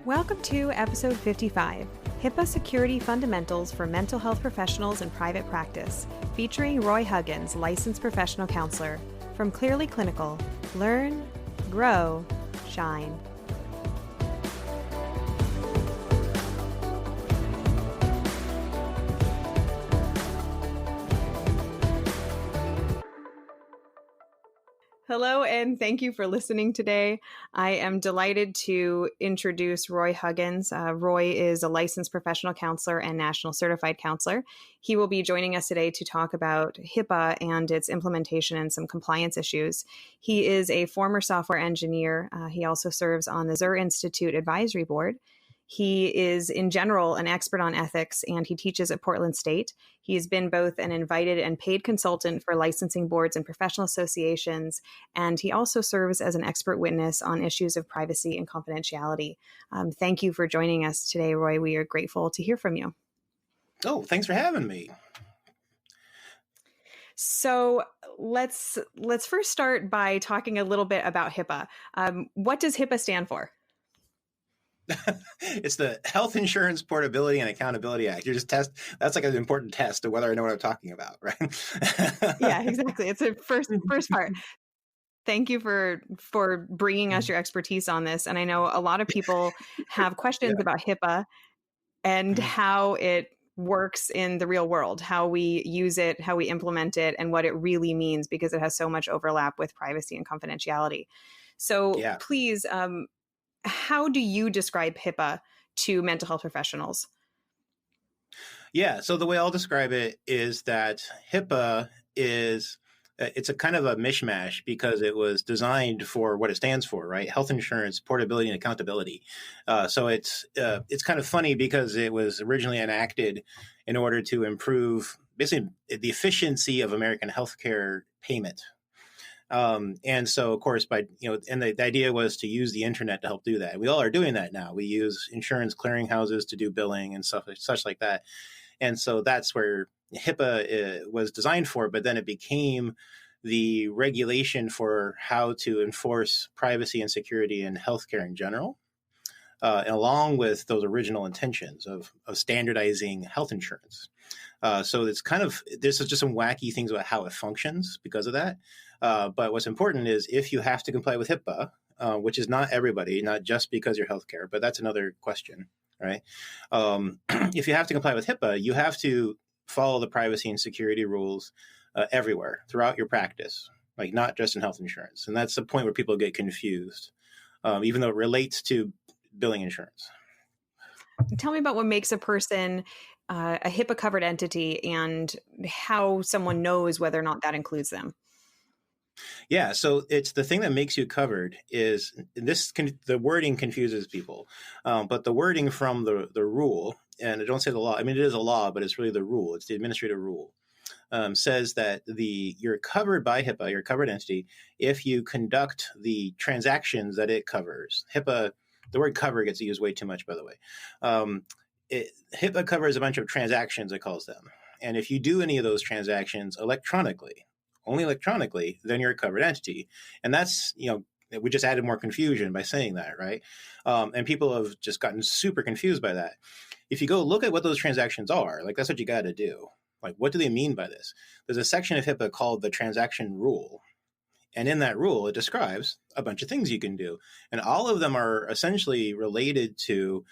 Welcome to episode 55, HIPAA Security Fundamentals for Mental Health Professionals in Private Practice, featuring Roy Huggins, licensed professional counselor. From Clearly Clinical, learn, grow, shine. Hello, and thank you for listening today. I am delighted to introduce Roy Huggins. Roy is a licensed professional counselor and national certified counselor. He will be joining us today to talk about HIPAA and its implementation and some compliance issues. He is a former software engineer. He also serves on the Zur Institute Advisory Board. He is, in general, an expert on ethics, and he teaches at Portland State. He has been both an invited and paid consultant for licensing boards and professional associations, and he also serves as an expert witness on issues of privacy and confidentiality. Thank you for joining us today, Roy. We are grateful to hear from you. Oh, thanks for having me. So let's first start by talking a little bit about HIPAA. What does HIPAA stand for? It's the Health Insurance Portability and Accountability Act. That's like an important test of whether I know what I'm talking about, right? Yeah, exactly. It's a first part. Thank you for bringing us your expertise on this. And I know a lot of people have questions about HIPAA and how it works in the real world, how we use it, how we implement it, and what it really means, because it has so much overlap with privacy and confidentiality. So please, how do you describe HIPAA to mental health professionals? Yeah, so the way I'll describe it is that HIPAA it's a kind of a mishmash because it was designed for what it stands for, right? Health Insurance Portability and Accountability. So it's kind of funny because it was originally enacted in order to improve basically the efficiency of American healthcare payment. And so, of course, and the idea was to use the internet to help do that. We all are doing that now. We use insurance clearinghouses to do billing and such like that. And so that's where HIPAA was designed for, but then it became the regulation for how to enforce privacy and security in healthcare in general, and along with those original intentions of standardizing health insurance. So there's just some wacky things about how it functions because of that. But what's important is if you have to comply with HIPAA, which is not everybody, not just because you're healthcare, but that's another question, right? If you have to comply with HIPAA, you have to follow the privacy and security rules everywhere throughout your practice, like not just in health insurance. And that's the point where people get confused, even though it relates to billing insurance. Tell me about what makes a person a HIPAA covered entity and how someone knows whether or not that includes them. Yeah, so it's the thing that makes you covered is the wording confuses people, but the wording from the rule, and I don't say the law. I mean, it is a law, but it's really the rule. It's the administrative rule. Says that you're covered by HIPAA, you're a covered entity, if you conduct the transactions that it covers. HIPAA, the word cover gets used way too much, by the way. HIPAA covers a bunch of transactions, it calls them. And if you do any of those transactions only electronically, then you're a covered entity. And that's, we just added more confusion by saying that, right? And people have just gotten super confused by that. If you go look at what those transactions are, like that's what you got to do. Like, what do they mean by this? There's a section of HIPAA called the transaction rule. And in that rule, it describes a bunch of things you can do. And all of them are essentially related to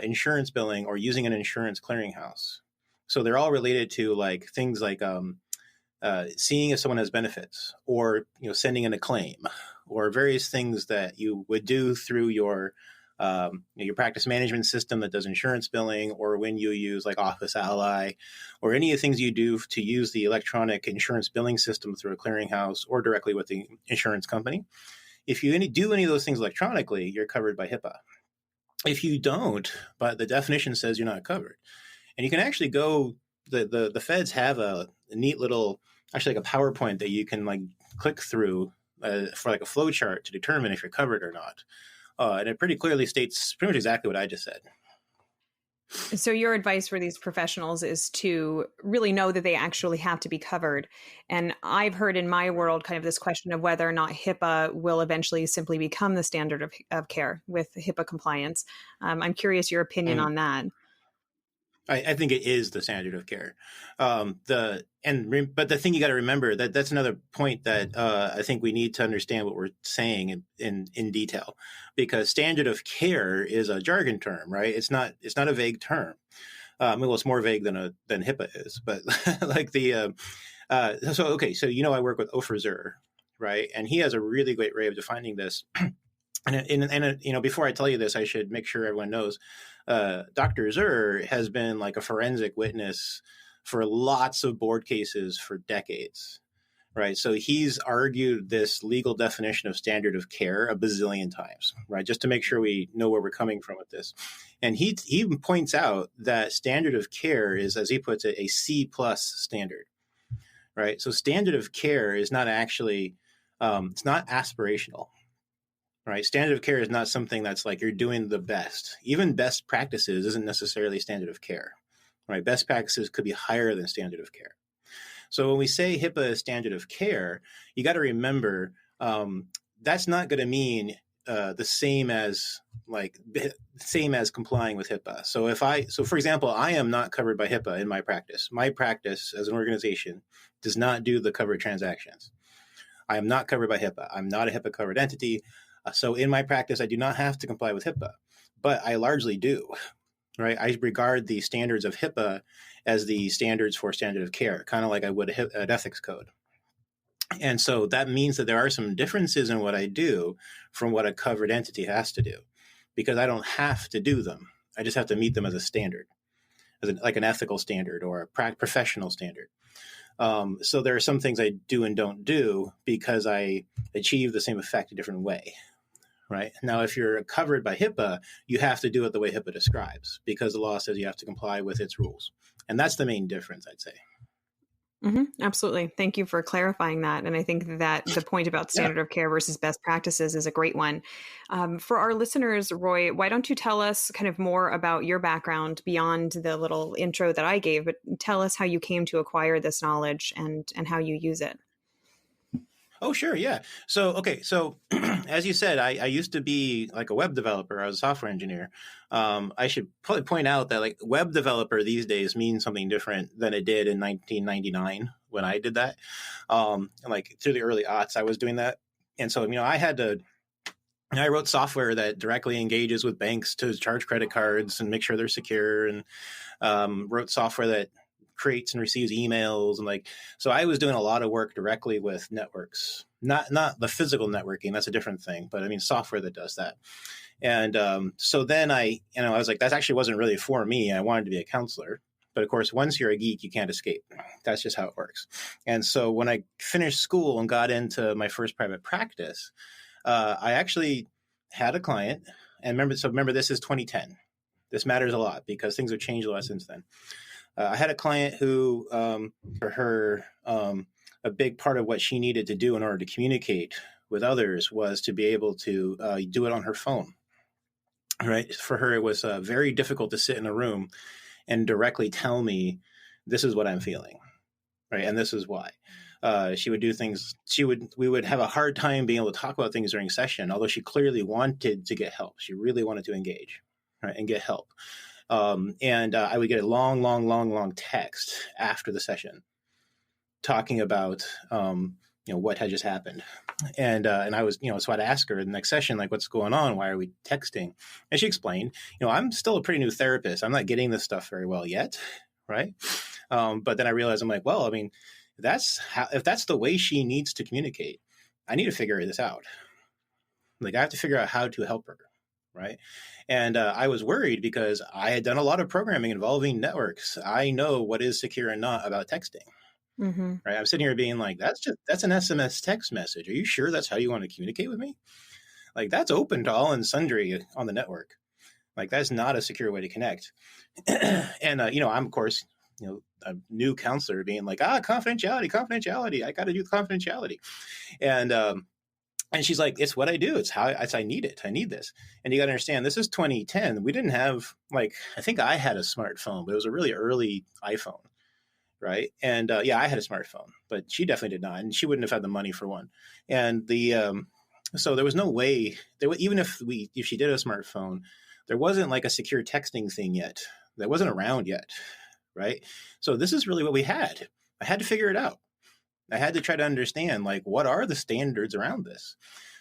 insurance billing or using an insurance clearinghouse. So they're all related to like things like seeing if someone has benefits, or sending in a claim, or various things that you would do through your practice management system that does insurance billing, or when you use like Office Ally, or any of the things you do to use the electronic insurance billing system through a clearinghouse or directly with the insurance company. If you do any of those things electronically, you're covered by HIPAA. If you don't, but the definition says you're not covered. And you can actually go, the feds have a neat little, actually like a PowerPoint that you can like click through for like a flow chart to determine if you're covered or not. And it pretty clearly states pretty much exactly what I just said. So your advice for these professionals is to really know that they actually have to be covered. And I've heard in my Right. world kind of this question of whether or not HIPAA will eventually simply become the standard of care with HIPAA compliance. I'm curious your opinion Mhm. on that. I think it is the standard of care. But the thing you got to remember that that's another point that I think we need to understand what we're saying in detail, because standard of care is a jargon term, right? It's not a vague term. Well, it's more vague than HIPAA is, but like so okay, so I work with Ofer Zur, right, and he has a really great way of defining this. And before I tell you this, I should make sure everyone knows. Dr. Zur has been like a forensic witness for lots of board cases for decades, right? So he's argued this legal definition of standard of care a bazillion times, right? Just to make sure we know where we're coming from with this. And he even points out that standard of care is, as he puts it, a C plus standard, right? So standard of care is not actually, it's not aspirational, right? Standard of care is not something that's like you're doing the best. Even best practices isn't necessarily standard of care, right? Best practices could be higher than standard of care. So when we say HIPAA is standard of care, you got to remember that's not going to mean the same as complying with HIPAA. So for example, I am not covered by HIPAA in my practice. My practice as an organization does not do the covered transactions. I am not covered by HIPAA. I'm not a HIPAA covered entity. So in my practice, I do not have to comply with HIPAA, but I largely do, right? I regard the standards of HIPAA as the standards for standard of care, kind of like I would an ethics code. And so that means that there are some differences in what I do from what a covered entity has to do, because I don't have to do them. I just have to meet them as a standard, like an ethical standard or a professional standard. So there are some things I do and don't do because I achieve the same effect a different way. Right now, if you're covered by HIPAA, you have to do it the way HIPAA describes, because the law says you have to comply with its rules. And that's the main difference, I'd say. Absolutely. Thank you for clarifying that. And I think that the point about Yeah. standard of care versus best practices is a great one. For our listeners, Roy, why don't you tell us kind of more about your background beyond the little intro that I gave, but tell us how you came to acquire this knowledge and how you use it. Oh, sure. Yeah. So, okay. So, as you said, I used to be like a web developer. I was a software engineer. I should probably point out that like web developer these days means something different than it did in 1999 when I did that. And like through the early aughts, I was doing that. And so, I wrote software that directly engages with banks to charge credit cards and make sure they're secure, and wrote software that creates and receives emails, and like, so I was doing a lot of work directly with networks, not the physical networking, that's a different thing, but I mean software that does that. And so then I was like, that actually wasn't really for me. I wanted to be a counselor, but of course once you're a geek you can't escape. That's just how it works. And so when I finished school and got into my first private practice, I actually had a client. And remember this is 2010. This matters a lot because things have changed a lot since then. I had a client who, for her, a big part of what she needed to do in order to communicate with others was to be able to do it on her phone. Right. For her, it was very difficult to sit in a room and directly tell me, this is what I'm feeling. Right. And this is why. She would do things. We would have a hard time being able to talk about things during session, although she clearly wanted to get help. She really wanted to engage, right, and get help. And I would get a long text after the session talking about, what had just happened. And I was, so I'd ask her in the next session, like, what's going on? Why are we texting? And she explained, I'm still a pretty new therapist. I'm not getting this stuff very well yet. Right. But then I realized, I'm like, well, I mean, if that's the way she needs to communicate, I need to figure this out. Like, I have to figure out how to help her. Right. And I was worried because I had done a lot of programming involving networks. I know what is secure and not about texting. Mm-hmm. Right. I'm sitting here being like, that's an SMS text message. Are you sure that's how you want to communicate with me? Like, that's open to all and sundry on the network. Like, that's not a secure way to connect. And, I'm, of course, a new counselor being like, confidentiality. I got to do confidentiality. And And she's like, it's what I do. I need it. I need this. And you got to understand, this is 2010. We didn't have, like, I think I had a smartphone, but it was a really early iPhone. Right. And yeah, I had a smartphone, but she definitely did not. And she wouldn't have had the money for one. And so there was no way, even if she did a smartphone, there wasn't like a secure texting thing yet. That wasn't around yet. Right. So this is really what we had. I had to figure it out. I had to try to understand, like, what are the standards around this?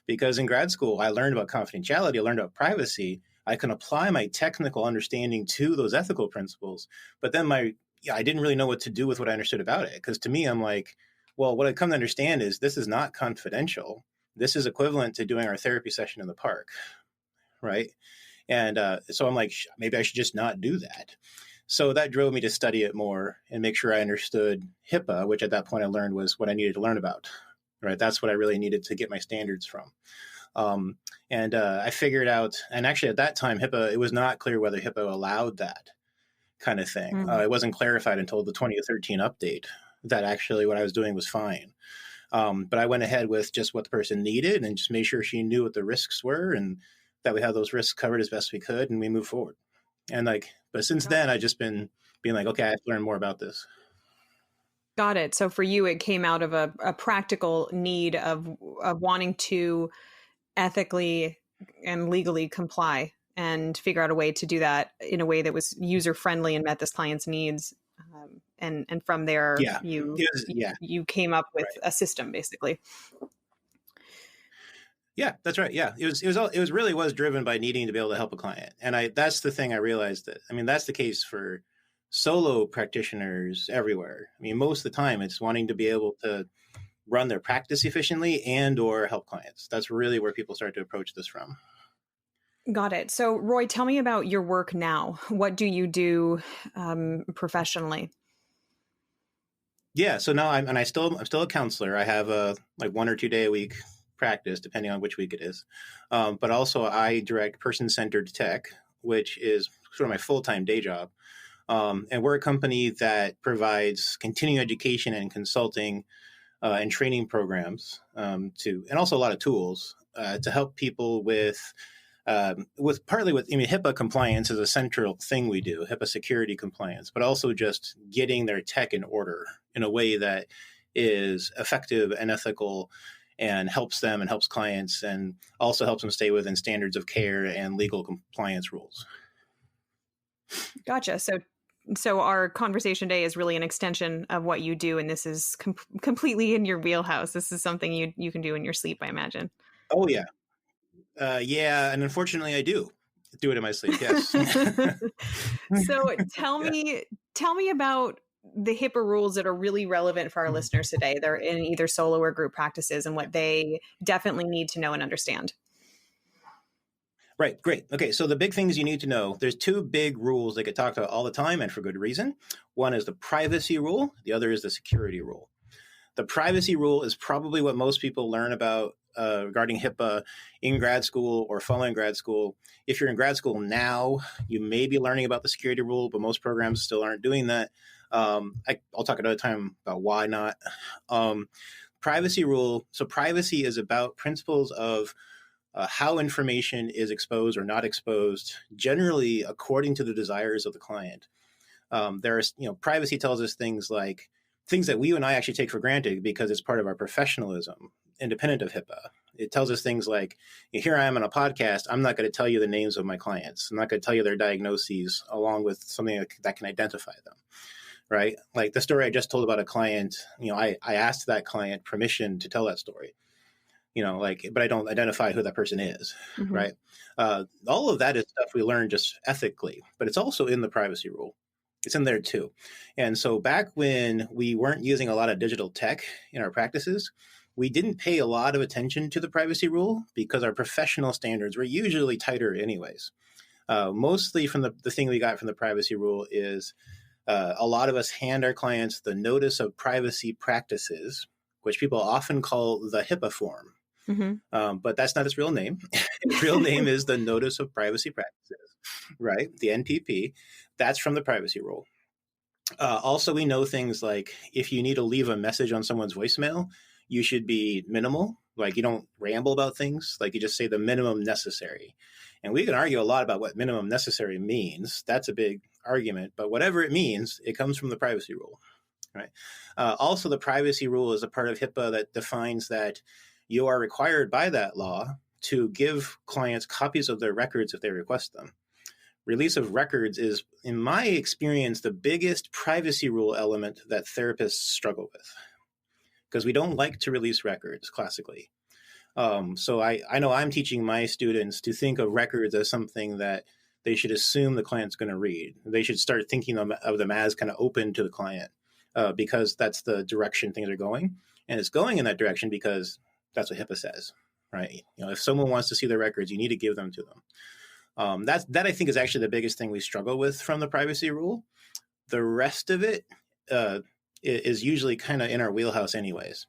Because in grad school, I learned about confidentiality, I learned about privacy. I can apply my technical understanding to those ethical principles. But then I didn't really know what to do with what I understood about it. Because to me, I'm like, well, what I come to understand is this is not confidential. This is equivalent to doing our therapy session in the park, right? And so I'm like, maybe I should just not do that. So that drove me to study it more and make sure I understood HIPAA, which at that point I learned was what I needed to learn about, right? That's what I really needed to get my standards from. And I figured out, and actually at that time, HIPAA, it was not clear whether HIPAA allowed that kind of thing. It wasn't clarified until the 2013 update that actually what I was doing was fine. But I went ahead with just what the person needed and just made sure she knew what the risks were and that we had those risks covered as best we could, and we moved forward. And but since then, I've just been being like, okay, I have to learn more about this. Got it. So for you, it came out of a practical need of wanting to ethically and legally comply and figure out a way to do that in a way that was user friendly and met this client's needs. And from there, you came up with a system, basically. Yeah, that's right. Yeah, it really was driven by needing to be able to help a client, and that's the thing I realized that that's the case for solo practitioners everywhere. I mean, most of the time, it's wanting to be able to run their practice efficiently and or help clients. That's really where people start to approach this from. Got it. So, Roy, tell me about your work now. What do you do professionally? Yeah, so now I'm still a counselor. I have a 1 or 2 day a week practice, depending on which week it is. But also I direct person-centered tech, which is sort of my full-time day job. And we're a company that provides continuing education and consulting and training programs and also a lot of tools to help people with HIPAA compliance is a central thing we do, HIPAA security compliance, but also just getting their tech in order in a way that is effective and ethical and helps them and helps clients and also helps them stay within standards of care and legal compliance rules. Gotcha. So our conversation today is really an extension of what you do, and this is completely in your wheelhouse. This is something you can do in your sleep, I imagine. Oh, yeah. Yeah, and unfortunately I do it in my sleep, yes. So tell me about the HIPAA rules that are really relevant for our listeners today. They're in either solo or group practices and what they definitely need to know and understand. Right, great. Okay, so the big things you need to know, there's 2 big rules that get talked about all the time and for good reason. One is the privacy rule, the other is the security rule. The privacy rule is probably what most people learn about regarding HIPAA in grad school or following grad school. If you're in grad school now, you may be learning about the security rule, but most programs still aren't doing that. I'll talk another time about why not. Privacy rule. So privacy is about principles of how information is exposed or not exposed, generally according to the desires of the client. Privacy tells us things like things that you and I actually take for granted because it's part of our professionalism, independent of HIPAA. It tells us things like, here I am on a podcast, I'm not going to tell you the names of my clients. I'm not going to tell you their diagnoses along with something that can identify them, right? Like the story I just told about a client, I asked that client permission to tell that story, but I don't identify who that person is, mm-hmm. Right? All of that is stuff we learn just ethically, but it's also in the privacy rule. It's in there too. And so back when we weren't using a lot of digital tech in our practices, we didn't pay a lot of attention to the privacy rule because our professional standards were usually tighter anyways. Mostly from the thing we got from the privacy rule is a lot of us hand our clients the notice of privacy practices, which people often call the HIPAA form. Mm-hmm. But that's not its real name. Its real name is the Notice of Privacy Practices, right? The NPP. That's from the privacy rule. Also, we know things like if you need to leave a message on someone's voicemail, you should be minimal, Like you don't ramble about things. Like you just say the minimum necessary. And we can argue a lot about what minimum necessary means. That's a big argument. But whatever it means, it comes from the privacy rule. Right. Also, the privacy rule is a part of HIPAA that defines that you are required by that law to give clients copies of their records if they request them. Release of records is, in my experience, the biggest privacy rule element that therapists struggle with, because we don't like to release records classically. So I know I'm teaching my students to think of records as something that they should assume the client's going to read. They should start thinking of them as kind of open to the client, because that's the direction things are going. And it's going in that direction because that's what HIPAA says, right? If someone wants to see their records, you need to give them to them. That I think is actually the biggest thing we struggle with from the privacy rule. The rest of it is usually kind of in our wheelhouse anyways,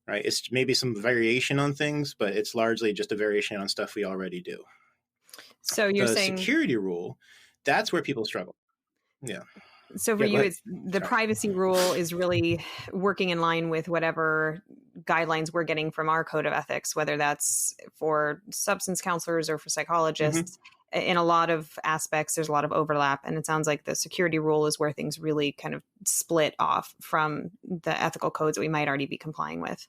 right? It's maybe some variation on things, but it's largely just a variation on stuff we already do. So you're saying the security rule, that's where people struggle. Yeah. So for you, it's the privacy rule is really working in line with whatever guidelines we're getting from our code of ethics, whether that's for substance counselors or for psychologists. In a lot of aspects, there's a lot of overlap. And it sounds like the security rule is where things really kind of split off from the ethical codes that we might already be complying with.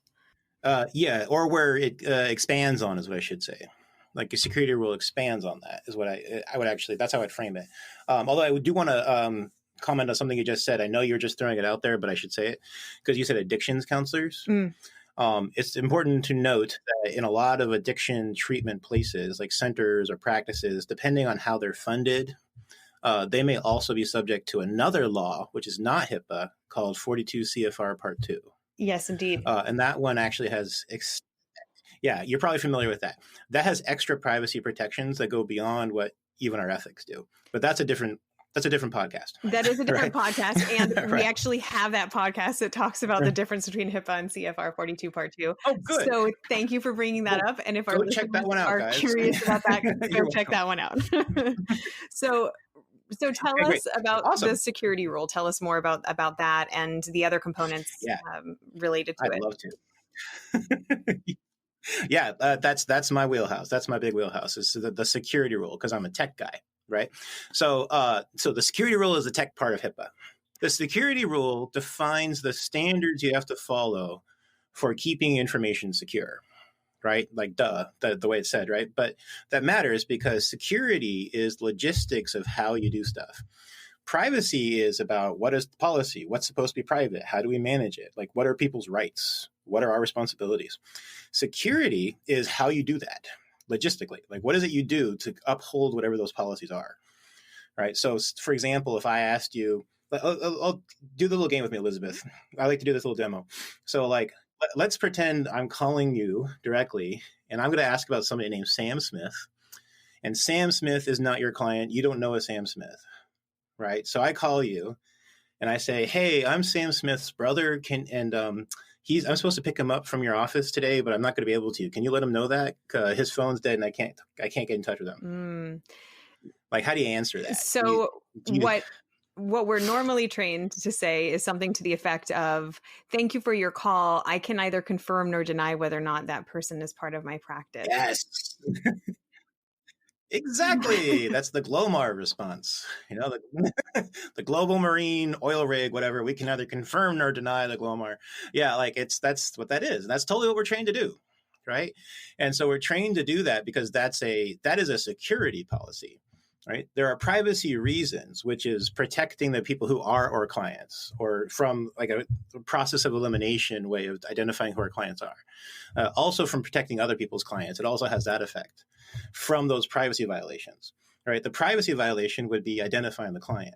Yeah, or where it expands on is what I should say. Like a security rule expands on that is what I would actually, that's how I'd frame it. Although I do want to comment on something you just said. I know you're just throwing it out there, but I should say it because you said addictions counselors. It's important to note that in a lot of addiction treatment places, like centers or practices, depending on how they're funded, they may also be subject to another law, which is not HIPAA, called 42 CFR Part 2. Yes, indeed. And that one actually has, yeah, you're probably familiar with that. That has extra privacy protections that go beyond what even our ethics do. But that's a different podcast. That is a different right? podcast. And we actually have that podcast that talks about the difference between HIPAA and CFR 42 Part 2. Oh, good. So thank you for bringing that up. And if our check that one out, are guys. curious about that, go check that one out. So tell us about the security rule. Tell us more about that and the other components related to it. I'd love to. Yeah, that's my wheelhouse. That's my big wheelhouse is the security rule because I'm a tech guy, right? So the security rule is the tech part of HIPAA. The security rule defines the standards you have to follow for keeping information secure, right? Like the way it's said, right? But that matters because security is logistics of how you do stuff. Privacy is about what is the policy, what's supposed to be private, how do we manage it, like what are people's rights, what are our responsibilities. Security is how you do that logistically, like what is it you do to uphold whatever those policies are, right? So for example, if I asked you, I'll do the little game with me, Elizabeth. I like to do this little demo. So like, let's pretend I'm calling you directly and I'm going to ask about somebody named Sam Smith, and Sam Smith is not your client. You don't know a Sam Smith. Right. So I call you and I say, hey, I'm Sam Smith's brother. I'm supposed to pick him up from your office today, but I'm not going to be able to. Can you let him know that? His phone's dead and I can't get in touch with him. Like, how do you answer that? So what we're normally trained to say is something to the effect of, thank you for your call. I can neither confirm nor deny whether or not that person is part of my practice. Yes. Exactly. That's the GLOMAR response. The global marine oil rig, whatever. We can neither confirm nor deny the GLOMAR. Yeah, like that's what that is. That's totally what we're trained to do, right? And so we're trained to do that because that is a security policy, right? There are privacy reasons, which is protecting the people who are our clients, or from like a process of elimination way of identifying who our clients are. Also from protecting other people's clients. It also has that effect from those privacy violations, right? The privacy violation would be identifying the client.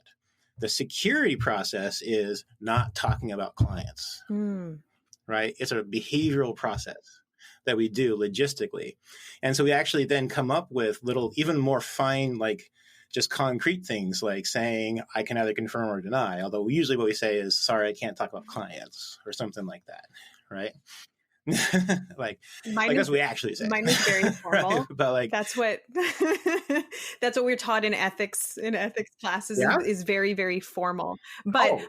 The security process is not talking about clients, right? It's a behavioral process that we do logistically. And so we actually then come up with little, even more fine, like just concrete things like saying, I can either confirm or deny. Although usually what we say is, sorry, I can't talk about clients or something like that, right? like that's what we actually say. Mine is very formal. Right? But like that's what we're taught in ethics classes is very, very formal. But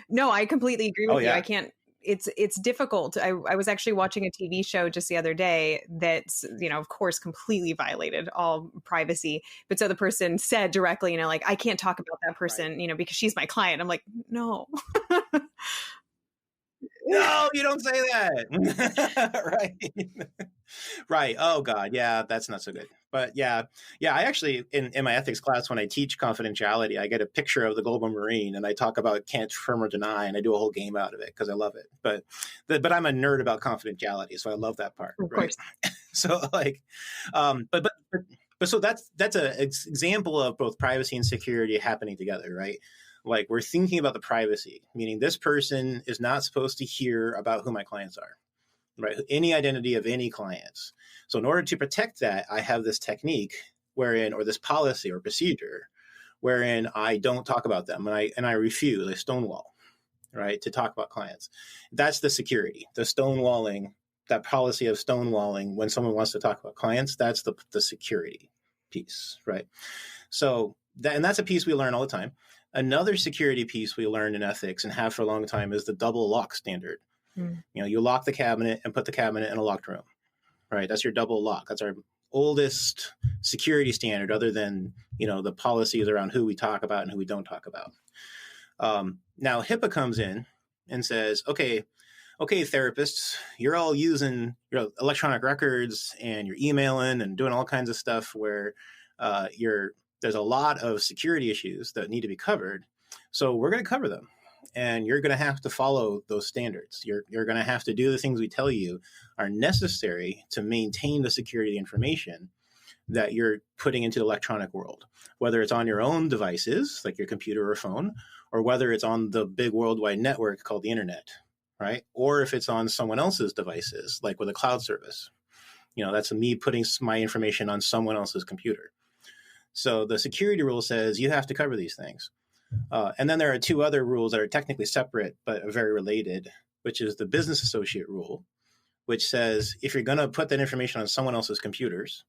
no, I completely agree with you. I can't it's difficult. I was actually watching a TV show just the other day that's, of course, completely violated all privacy. But so the person said directly, like, I can't talk about that Right. person, because she's my client. I'm like, no. No, you don't say that. Right. Right. Oh God. Yeah, that's not so good. But yeah. I actually in my ethics class, when I teach confidentiality, I get a picture of the global marine and I talk about can't confirm or deny, and I do a whole game out of it because I love it. But I'm a nerd about confidentiality, so I love that part. Of Right. course. So like, but so that's an example of both privacy and security happening together, right? Like, we're thinking about the privacy, meaning this person is not supposed to hear about who my clients are, right? Any identity of any clients. So in order to protect that, I have this technique wherein, or this policy or procedure, wherein I don't talk about them, and I refuse, I stonewall, right, to talk about clients. That's the security, the stonewalling, that policy of stonewalling when someone wants to talk about clients. That's the security piece, right? So and that's a piece we learn all the time. Another security piece we learn in ethics and have for a long time is the double lock standard. You lock the cabinet and put the cabinet in a locked room, right? That's your double lock. That's our oldest security standard, other than, the policies around who we talk about and who we don't talk about. Now HIPAA comes in and says, okay, therapists, you're all using your electronic records and you're emailing and doing all kinds of stuff where there's a lot of security issues that need to be covered. So we're going to cover them. And you're going to have to follow those standards. You're going to have to do the things we tell you are necessary to maintain the security of the information that you're putting into the electronic world, whether it's on your own devices, like your computer or phone, or whether it's on the big worldwide network called the internet, right? Or if it's on someone else's devices, like with a cloud service. That's me putting my information on someone else's computer. So the security rule says you have to cover these things. And then there are two other rules that are technically separate but are very related, which is the business associate rule, which says if you're going to put that information on someone else's computers,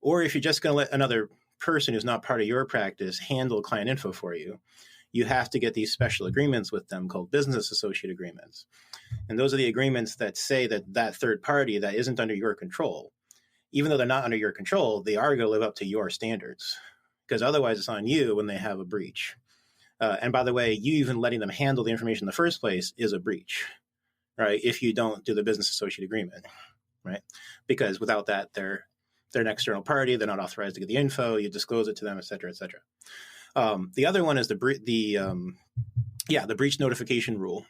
or if you're just going to let another person who's not part of your practice handle client info for you, you have to get these special agreements with them called business associate agreements. And those are the agreements that say that third party that isn't under your control, even though they're not under your control, they are going to live up to your standards, because otherwise it's on you when they have a breach. And by the way, you even letting them handle the information in the first place is a breach, right? If you don't do the business associate agreement, right? Because without that, they're an external party. They're not authorized to get the info. You disclose it to them, et cetera, et cetera. The other one is the breach notification rule,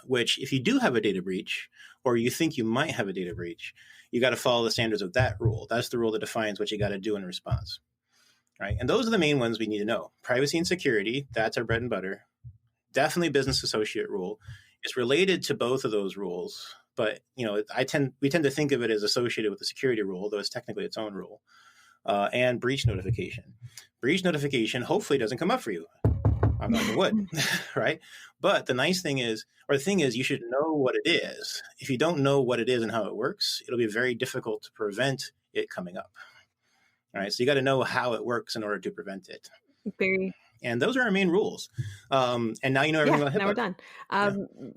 which if you do have a data breach, or you think you might have a data breach, you got to follow the standards of that rule. That's the rule that defines what you got to do in response. Right? And those are the main ones we need to know. Privacy and security, that's our bread and butter. Definitely business associate rule. It's related to both of those rules, but we tend to think of it as associated with the security rule, though it's technically its own rule. And breach notification. Breach notification hopefully doesn't come up for you. I'm knocking wood, right? But the nice thing is, or the thing is, you should know what it is. If you don't know what it is and how it works, it'll be very difficult to prevent it coming up. All right, so you got to know how it works in order to prevent it. And those are our main rules. And now you know everything about HIPAA. Now we're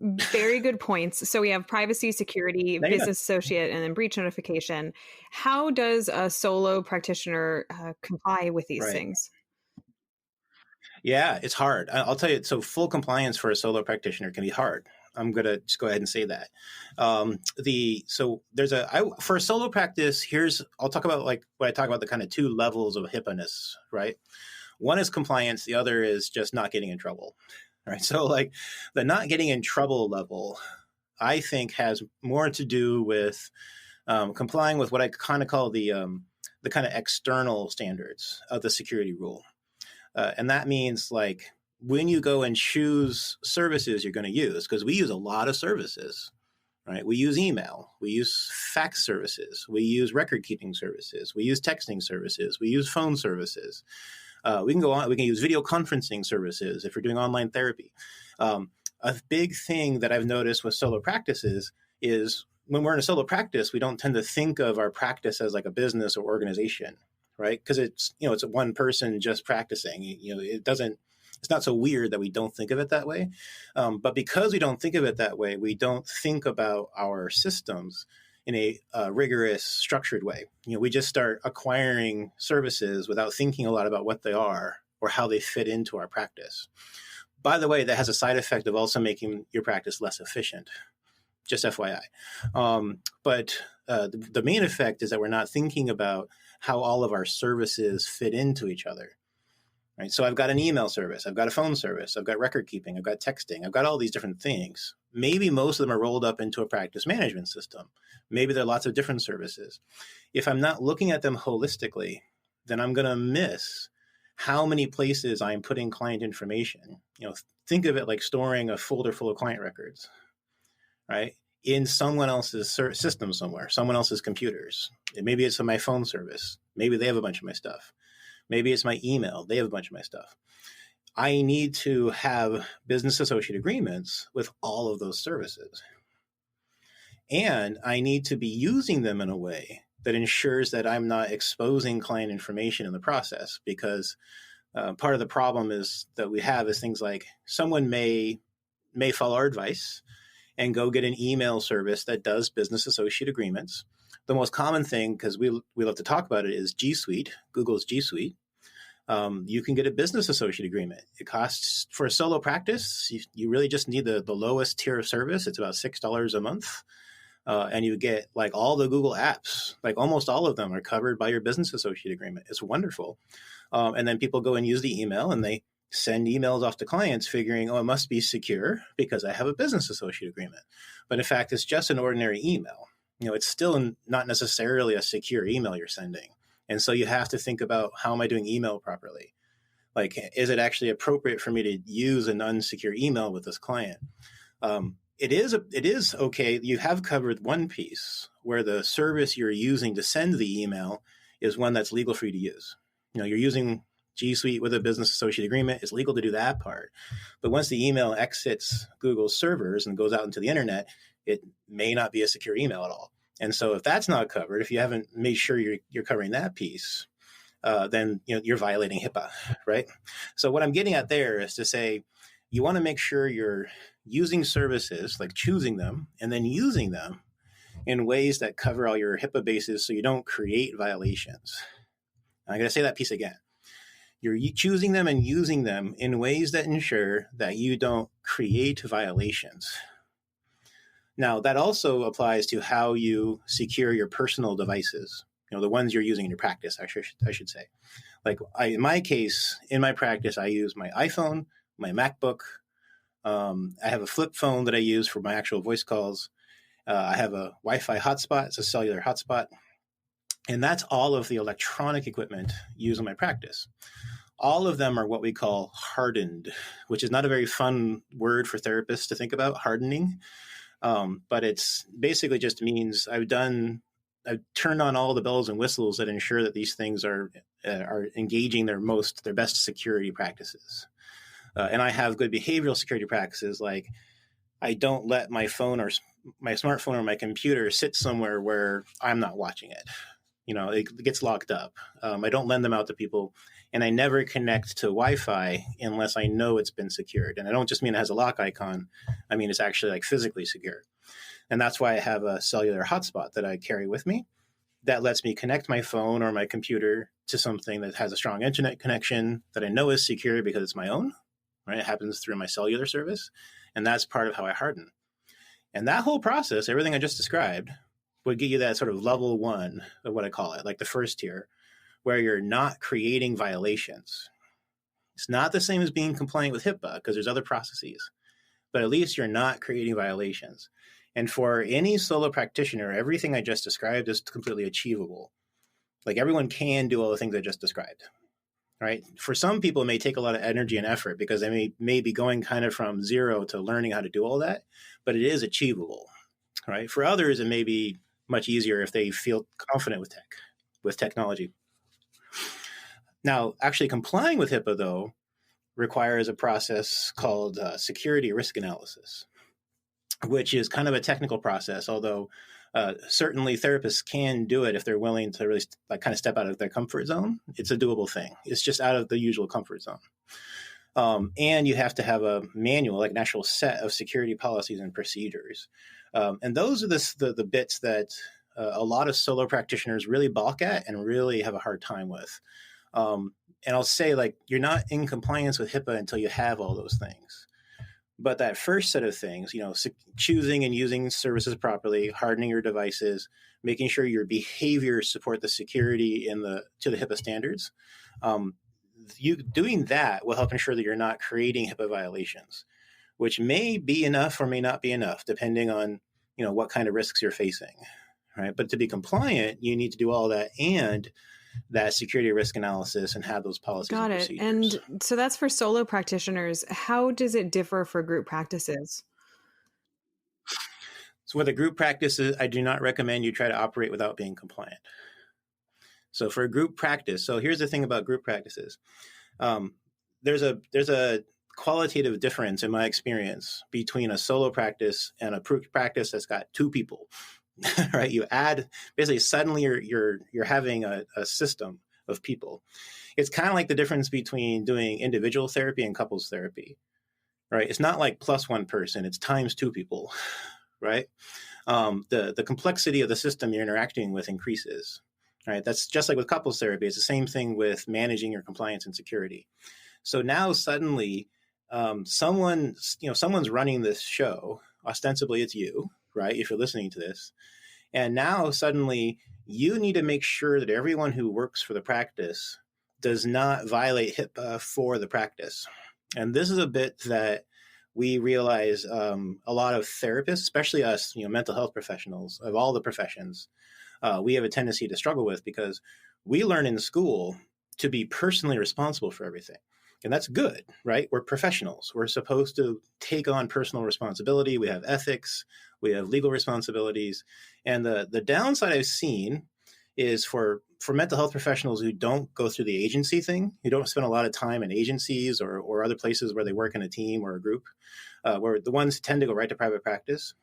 done. Very good points. So we have privacy, security, business associate, and then breach notification. How does a solo practitioner comply with these things? Yeah, it's hard. I'll tell you. So full compliance for a solo practitioner can be hard. I'm going to just go ahead and say that. For a solo practice, I'll talk about like what I talk about, the kind of two levels of HIPAA-ness, right? One is compliance. The other is just not getting in trouble, right? So like the not getting in trouble level, I think has more to do with complying with what I kind of call the kind of external standards of the security rule. And that means like, when you go and choose services you're going to use, because we use a lot of services, right? We use email, we use fax services, we use record keeping services, we use texting services, we use phone services. We can use video conferencing services if we're doing online therapy. A big thing that I've noticed with solo practices is when we're in a solo practice, we don't tend to think of our practice as like a business or organization, right? Because it's one person just practicing. It's It's not so weird that we don't think of it that way. But because we don't think of it that way, we don't think about our systems in a rigorous, structured way. We just start acquiring services without thinking a lot about what they are or how they fit into our practice. By the way, that has a side effect of also making your practice less efficient. Just FYI. But the main effect is that we're not thinking about how all of our services fit into each other. Right? So I've got an email service, I've got a phone service, I've got record keeping, I've got texting, I've got all these different things. Maybe most of them are rolled up into a practice management system. Maybe there are lots of different services. If I'm not looking at them holistically, then I'm going to miss how many places I'm putting client information. Think of it like storing a folder full of client records, right? In someone else's system somewhere, someone else's computers. Maybe it's on my phone service. Maybe they have a bunch of my stuff. Maybe it's my email. They have a bunch of my stuff. I need to have business associate agreements with all of those services. And I need to be using them in a way that ensures that I'm not exposing client information in the process, because part of the problem is that we have is things like someone may follow our advice and go get an email service that does business associate agreements. The most common thing, because we love to talk about it, is G Suite, Google's G Suite. You can get a business associate agreement. It costs, for a solo practice, you really just need the lowest tier of service. It's about $6 a month. And you get like all the Google apps, like almost all of them are covered by your business associate agreement. It's wonderful. And then people go and use the email and they send emails off to clients figuring, oh, it must be secure because I have a business associate agreement. But in fact, it's just an ordinary email. It's still not necessarily a secure email you're sending. And so you have to think about, how am I doing email properly? Like, is it actually appropriate for me to use an unsecure email with this client? It is okay. You have covered one piece where the service you're using to send the email is one that's legal for you to use. You're using G Suite with a business associate agreement. It's legal to do that part. But once the email exits Google's servers and goes out into the internet, it may not be a secure email at all. And so if that's not covered, if you haven't made sure you're covering that piece, then you're violating HIPAA, right? So what I'm getting at there is to say, you want to make sure you're using services, like choosing them and then using them in ways that cover all your HIPAA bases so you don't create violations. I'm going to say that piece again. You're choosing them and using them in ways that ensure that you don't create violations. Now, that also applies to how you secure your personal devices, the ones you're using in your practice, I should say. Like in my case, in my practice, I use my iPhone, my MacBook. I have a flip phone that I use for my actual voice calls. I have a Wi-Fi hotspot. It's a cellular hotspot. And that's all of the electronic equipment used in my practice. All of them are what we call hardened, which is not a very fun word for therapists to think about, hardening. But it's basically just means I've turned on all the bells and whistles that ensure that these things are engaging their best security practices. And I have good behavioral security practices, like I don't let my phone or my smartphone or my computer sit somewhere where I'm not watching it. It gets locked up. I don't lend them out to people, and I never connect to Wi-Fi unless I know it's been secured. And I don't just mean it has a lock icon. I mean, it's actually like physically secure. And that's why I have a cellular hotspot that I carry with me that lets me connect my phone or my computer to something that has a strong internet connection that I know is secure because it's my own, right? It happens through my cellular service. And that's part of how I harden. And that whole process, everything I just described, would get you that sort of level one of what I call it, like the first tier, where you're not creating violations. It's not the same as being compliant with HIPAA because there's other processes, but at least you're not creating violations. And for any solo practitioner, everything I just described is completely achievable. Like everyone can do all the things I just described, right? For some people, it may take a lot of energy and effort because they may be going kind of from zero to learning how to do all that, but it is achievable, right? For others, it may be much easier if they feel confident with technology. Now, actually complying with HIPAA, though, requires a process called security risk analysis, which is kind of a technical process, although certainly therapists can do it if they're willing to really kind of step out of their comfort zone. It's a doable thing. It's just out of the usual comfort zone. And you have to have a manual, like an actual set of security policies and procedures. And those are the bits that a lot of solo practitioners really balk at and really have a hard time with. And I'll say, like, you're not in compliance with HIPAA until you have all those things. But that first set of things, choosing and using services properly, hardening your devices, making sure your behaviors support the security to the HIPAA standards, you doing that will help ensure that you're not creating HIPAA violations, which may be enough or may not be enough, depending on what kind of risks you're facing, right? But to be compliant, you need to do all that and that security risk analysis and have those policies Got and it. procedures. And so that's for solo practitioners. How does it differ for group practices? So with a group practices, I do not recommend you try to operate without being compliant. So for a group practice, so here's the thing about group practices. There's a qualitative difference in my experience between a solo practice and a practice that's got two people. Right? You add basically suddenly you're having a system of people. It's kind of like the difference between doing individual therapy and couples therapy, right? It's not like plus one person; it's times two people, right? The complexity of the system you're interacting with increases, right? That's just like with couples therapy. It's the same thing with managing your compliance and security. So now suddenly, someone's running this show. Ostensibly, it's you, right? If you're listening to this. And now suddenly you need to make sure that everyone who works for the practice does not violate HIPAA for the practice. And this is a bit that we realize a lot of therapists, especially us, mental health professionals of all the professions, we have a tendency to struggle with because we learn in school to be personally responsible for everything. And that's good, right? We're professionals. We're supposed to take on personal responsibility. We have ethics. We have legal responsibilities. And the downside I've seen is for mental health professionals who don't go through the agency thing, who don't spend a lot of time in agencies or other places where they work in a team or a group, where the ones tend to go right to private practice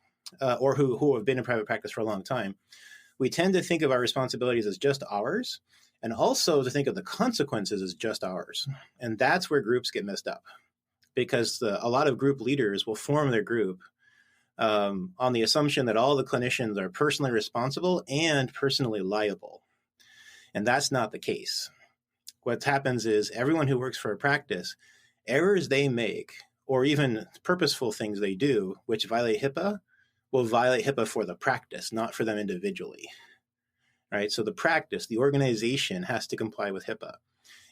or who have been in private practice for a long time, we tend to think of our responsibilities as just ours, and also to think of the consequences as just ours. And that's where groups get messed up, because a lot of group leaders will form their group on the assumption that all the clinicians are personally responsible and personally liable. And that's not the case. What happens is everyone who works for a practice, errors they make, or even purposeful things they do, which violate HIPAA, will violate HIPAA for the practice, not for them individually. Right? So the practice, the organization has to comply with HIPAA.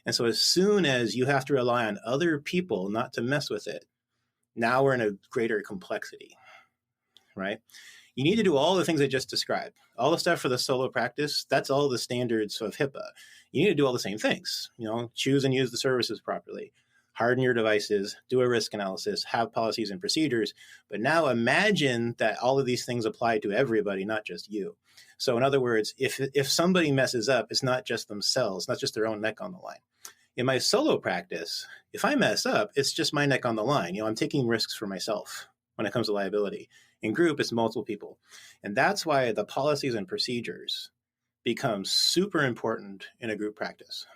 And so as soon as you have to rely on other people not to mess with it, now we're in a greater complexity, right? You need to do all the things I just described. All the stuff for the solo practice, that's all the standards of HIPAA. You need to do all the same things, choose and use the services properly, harden your devices, do a risk analysis, have policies and procedures. But now imagine that all of these things apply to everybody, not just you. So in other words, if somebody messes up, it's not just themselves, not just their own neck on the line. In my solo practice, if I mess up, it's just my neck on the line. I'm taking risks for myself when it comes to liability. In group, it's multiple people. And that's why the policies and procedures become super important in a group practice,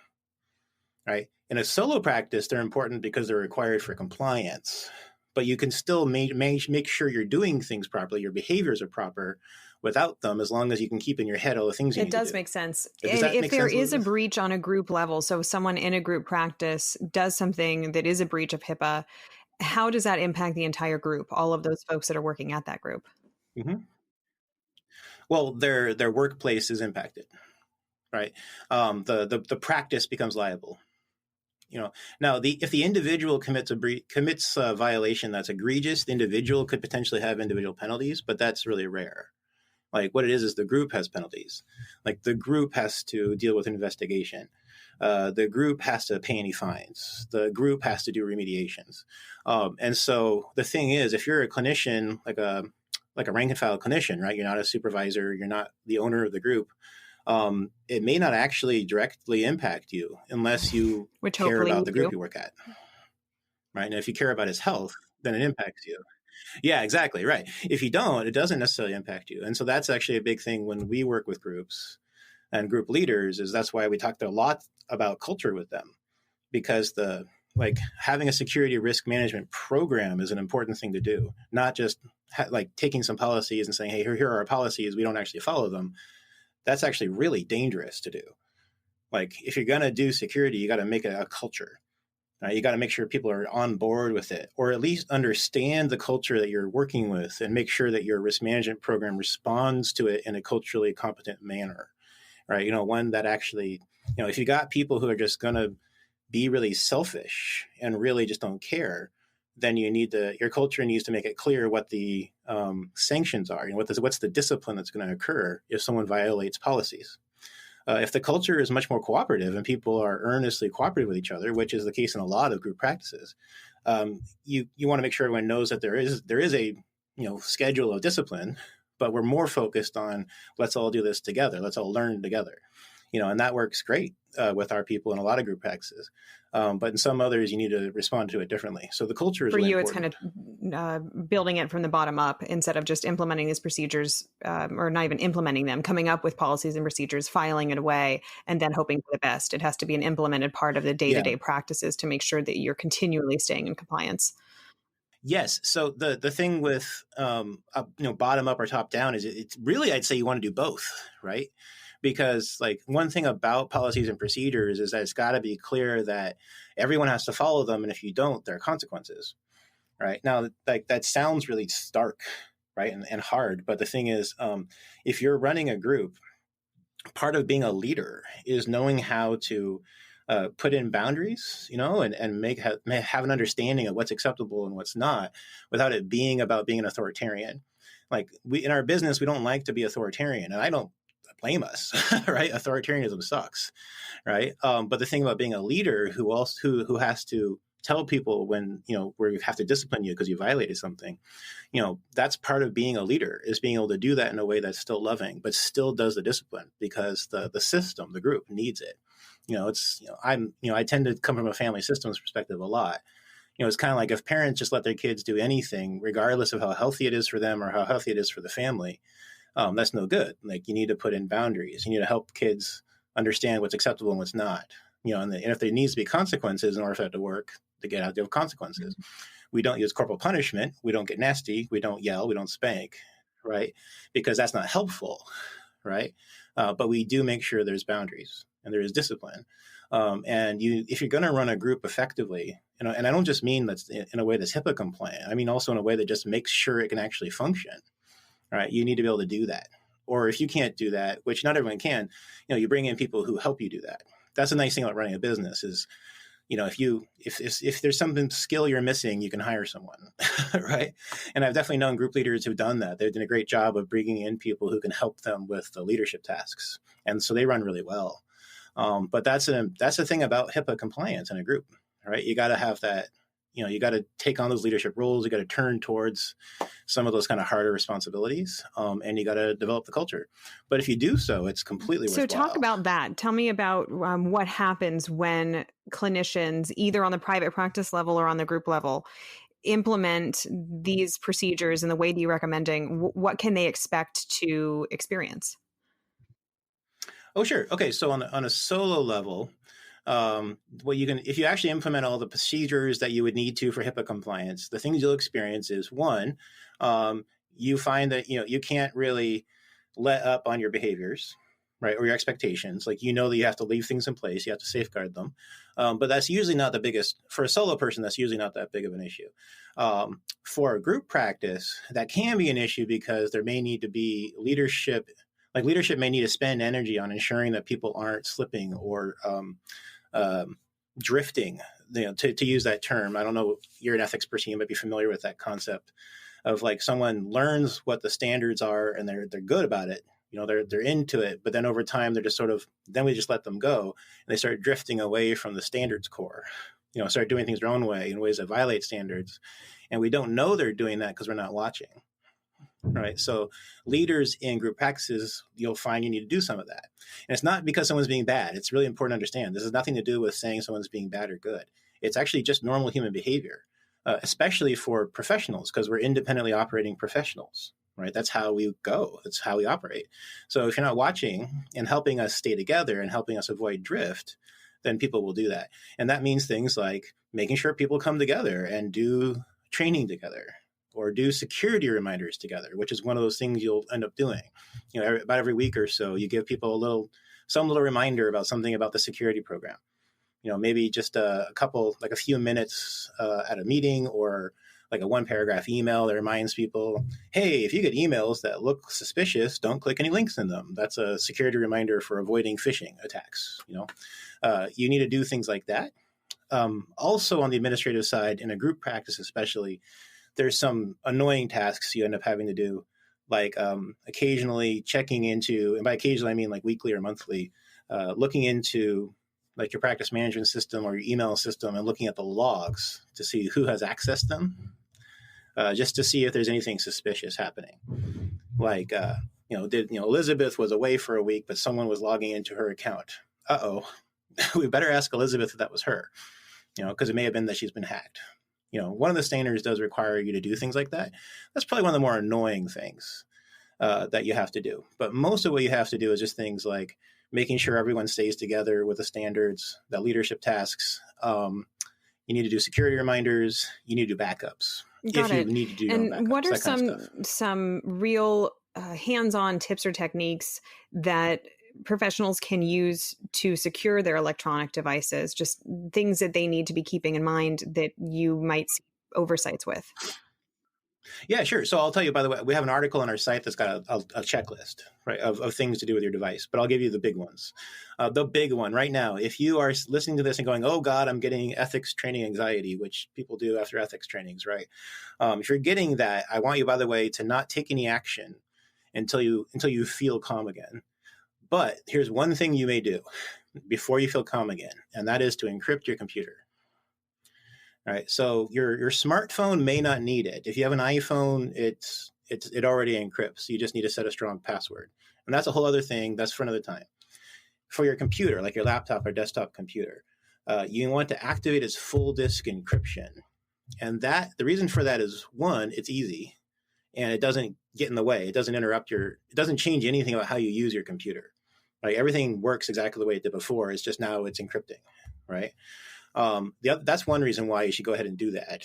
right? In a solo practice, they're important because they're required for compliance, but you can still make sure you're doing things properly, your behaviors are proper without them, as long as you can keep in your head all the things you need to do. It does make sense. Does And that if make there sense, is a Elizabeth? breach on a group level, so someone in a group practice does something that is a breach of HIPAA, how does that impact the entire group, all of those folks that are working at that group? Mm-hmm. Well, their workplace is impacted, right? The practice becomes liable. Now if the individual commits a violation that's egregious, the individual could potentially have individual penalties, but that's really rare. Like what it is the group has penalties. Like the group has to deal with an investigation. The group has to pay any fines. The group has to do remediations. And so the thing is, if you're a clinician, like a rank and file clinician, right? You're not a supervisor. You're not the owner of the group. It may not actually directly impact you unless you Which care hopefully about we the do. group you work at, right? And if you care about his health, then it impacts you. Yeah, exactly, right. If you don't, it doesn't necessarily impact you. And so that's actually a big thing when we work with groups and group leaders, is that's why we talked a lot about culture with them, because the like having a security risk management program is an important thing to do, not just like taking some policies and saying, hey, here are our policies, we don't actually follow them. That's actually really dangerous to do. Like if you're going to do security, you got to make it a culture. You got to make sure people are on board with it, or at least understand the culture that you're working with, and make sure that your risk management program responds to it in a culturally competent manner, right? One that actually, if you got people who are just going to be really selfish and really just don't care, then your culture needs to make it clear what the sanctions are. What's the discipline that's going to occur if someone violates policies. If the culture is much more cooperative and people are earnestly cooperative with each other, which is the case in a lot of group practices, you want to make sure everyone knows that there is a schedule of discipline, but we're more focused on let's all do this together, let's all learn together, and that works great with our people in a lot of group practices. But in some others, you need to respond to it differently. So the culture is for really you, important. it's kind of building it from the bottom up instead of just implementing these procedures, or not even implementing them, coming up with policies and procedures, filing it away, and then hoping for the best. It has to be an implemented part of the day-to-day practices to make sure that you're continually staying in compliance. Yes. So the thing with bottom up or top down is it's really, I'd say you want to do both, right? Because like one thing about policies and procedures is that it's got to be clear that everyone has to follow them, and if you don't, there are consequences, right? Now, like that sounds really stark, right, and hard. But the thing is, if you're running a group, part of being a leader is knowing how to put in boundaries, and have an understanding of what's acceptable and what's not, without it being about being an authoritarian. Like in our business, we don't like to be authoritarian, and I don't blame us, right? Authoritarianism sucks, right? But the thing about being a leader who has to tell people when we have to discipline you because you violated something, that's part of being a leader, is being able to do that in a way that's still loving but still does the discipline, because the system, the group needs it. I tend to come from a family systems perspective a lot. It's kind of like if parents just let their kids do anything, regardless of how healthy it is for them or how healthy it is for the family, that's no good. Like you need to put in boundaries. You need to help kids understand what's acceptable and what's not. And if there needs to be consequences in order for that to work, to get out, there are consequences. We don't use corporal punishment. We don't get nasty. We don't yell. We don't spank, right? Because that's not helpful, right? But we do make sure there's boundaries and there is discipline. If you're going to run a group effectively, and I don't just mean that's in a way that's HIPAA compliant. I mean also in a way that just makes sure it can actually function. Right, you need to be able to do that. Or if you can't do that, which not everyone can, you bring in people who help you do that. That's a nice thing about running a business is, if there's some skill you're missing, you can hire someone, right? And I've definitely known group leaders who've done that. They've done a great job of bringing in people who can help them with the leadership tasks, and so they run really well. But that's the thing about HIPAA compliance in a group, right? You got to have that. You got to take on those leadership roles. You got to turn towards some of those kind of harder responsibilities, and you got to develop the culture. But if you do so, it's completely worthwhile. So talk about that. Tell me about what happens when clinicians, either on the private practice level or on the group level, implement these procedures in the way that you're recommending. What can they expect to experience? Oh, sure. Okay. So on a solo level, if you actually implement all the procedures that you would need to for HIPAA compliance, the things you'll experience is one, you find that you can't really let up on your behaviors, right, or your expectations. Like that you have to leave things in place, you have to safeguard them, but that's usually not the biggest for a solo person. That's usually not that big of an issue. For a group practice, that can be an issue because there may need to be leadership. Like leadership may need to spend energy on ensuring that people aren't slipping or drifting, to use that term. I don't know, you're an ethics person, you might be familiar with that concept of like someone learns what the standards are and they're good about it. They're into it, but then over time they're just then we just let them go and they start drifting away from the standards core, start doing things their own way in ways that violate standards. And we don't know they're doing that because we're not watching. Right. So leaders in group practices, you'll find you need to do some of that. And it's not because someone's being bad. It's really important to understand. This has nothing to do with saying someone's being bad or good. It's actually just normal human behavior, especially for professionals, because we're independently operating professionals. Right. That's how we go. That's how we operate. So if you're not watching and helping us stay together and helping us avoid drift, then people will do that. And that means things like making sure people come together and do training together or do security reminders together, which is one of those things you'll end up doing. About every week or so, you give people some little reminder about something about the security program. Maybe just a couple, like a few minutes at a meeting, or like a 1-paragraph email that reminds people, hey, if you get emails that look suspicious, don't click any links in them. That's a security reminder for avoiding phishing attacks. You need to do things like that. Also, on the administrative side, in a group practice especially, there's some annoying tasks you end up having to do, like occasionally checking into, and by occasionally I mean like weekly or monthly, looking into like your practice management system or your email system and looking at the logs to see who has accessed them, just to see if there's anything suspicious happening. Like, Elizabeth was away for a week, but someone was logging into her account. Uh-oh, we better ask Elizabeth if that was her, because it may have been that she's been hacked. One of the standards does require you to do things like that. That's probably one of the more annoying things that you have to do. But most of what you have to do is just things like making sure everyone stays together with the standards, the leadership tasks. You need to do security reminders. You need to do backups. Got it. You need to do and backups, what are some real hands-on tips or techniques that professionals can use to secure their electronic devices? Just things that they need to be keeping in mind that you might see oversights with. Yeah, sure. So I'll tell you, by the way, we have an article on our site that's got a checklist, right, of things to do with your device, but I'll give you the big ones. The big one right now, if you are listening to this and going, oh God, I'm getting ethics training anxiety, which people do after ethics trainings, right? If you're getting that, I want you, by the way, to not take any action until you feel calm again. But here's one thing you may do before you feel calm again, and that is to encrypt your computer. All right, so your smartphone may not need it. If you have an iPhone, it already encrypts. You just need to set a strong password, and that's a whole other thing. That's for another time. For your computer, like your laptop or desktop computer, you want to activate its full disk encryption, and the reason for that is, one, it's easy, and it doesn't get in the way. It doesn't interrupt it doesn't change anything about how you use your computer. Like everything works exactly the way it did before. It's just now it's encrypting, right? That's one reason why you should go ahead and do that.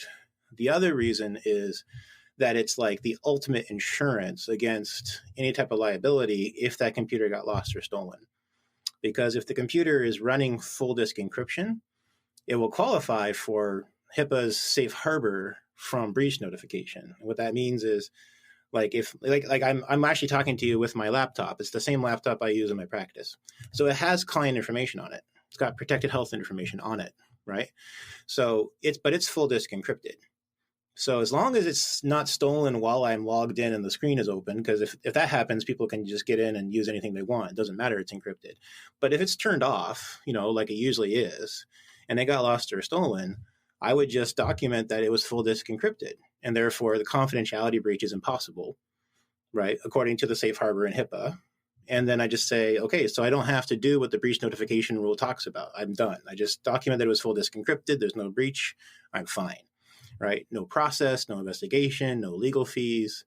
The other reason is that it's like the ultimate insurance against any type of liability if that computer got lost or stolen. Because if the computer is running full disk encryption, it will qualify for HIPAA's safe harbor from breach notification. And what that means is, like if I'm actually talking to you with my laptop. It's the same laptop I use in my practice. So it has client information on it. It's got protected health information on it, right? So it's full disk encrypted. So as long as it's not stolen while I'm logged in and the screen is open, because if that happens, people can just get in and use anything they want. It doesn't matter, it's encrypted. But if it's turned off, like it usually is, and it got lost or stolen, I would just document that it was full disk encrypted, and therefore the confidentiality breach is impossible, right, according to the safe harbor in HIPAA. And then I just say, okay, so I don't have to do what the breach notification rule talks about. I'm done. I just document that it was full disk encrypted. There's no breach. I'm fine, right? No process, no investigation, no legal fees,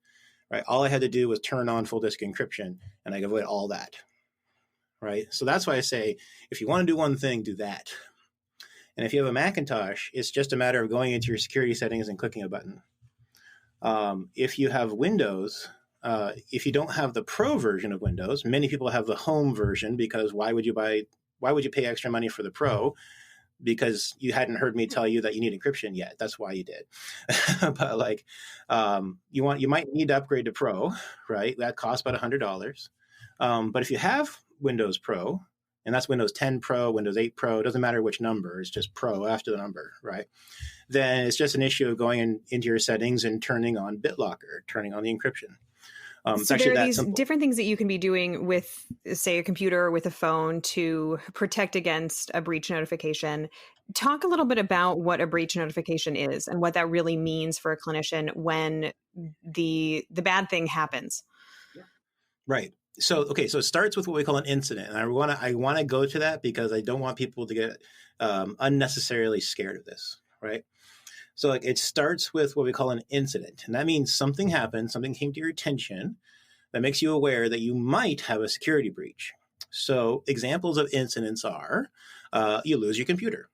right? All I had to do was turn on full disk encryption, and I could avoid all that, right? So that's why I say, if you want to do one thing, do that. And if you have a Macintosh, it's just a matter of going into your security settings and clicking a button. If you have Windows, if you don't have the Pro version of Windows, many people have the Home version, because why would you pay extra money for the Pro? Because you hadn't heard me tell you that you need encryption yet. That's why you did. But you might need to upgrade to Pro, right? That costs about $100. But if you have Windows Pro, and that's Windows 10 Pro, Windows 8 Pro, it doesn't matter which number, it's just Pro after the number, right? Then it's just an issue of going into your settings and turning on BitLocker, turning on the encryption. So there are these different things that you can be doing with, say, a computer or with a phone to protect against a breach notification. Talk a little bit about what a breach notification is and what that really means for a clinician when the bad thing happens. Right. So it starts with what we call an incident, and I want to go to that because I don't want people to get unnecessarily scared of this, right? So it starts with what we call an incident, and that means something happened, something came to your attention that makes you aware that you might have a security breach. So examples of incidents are you lose your computer,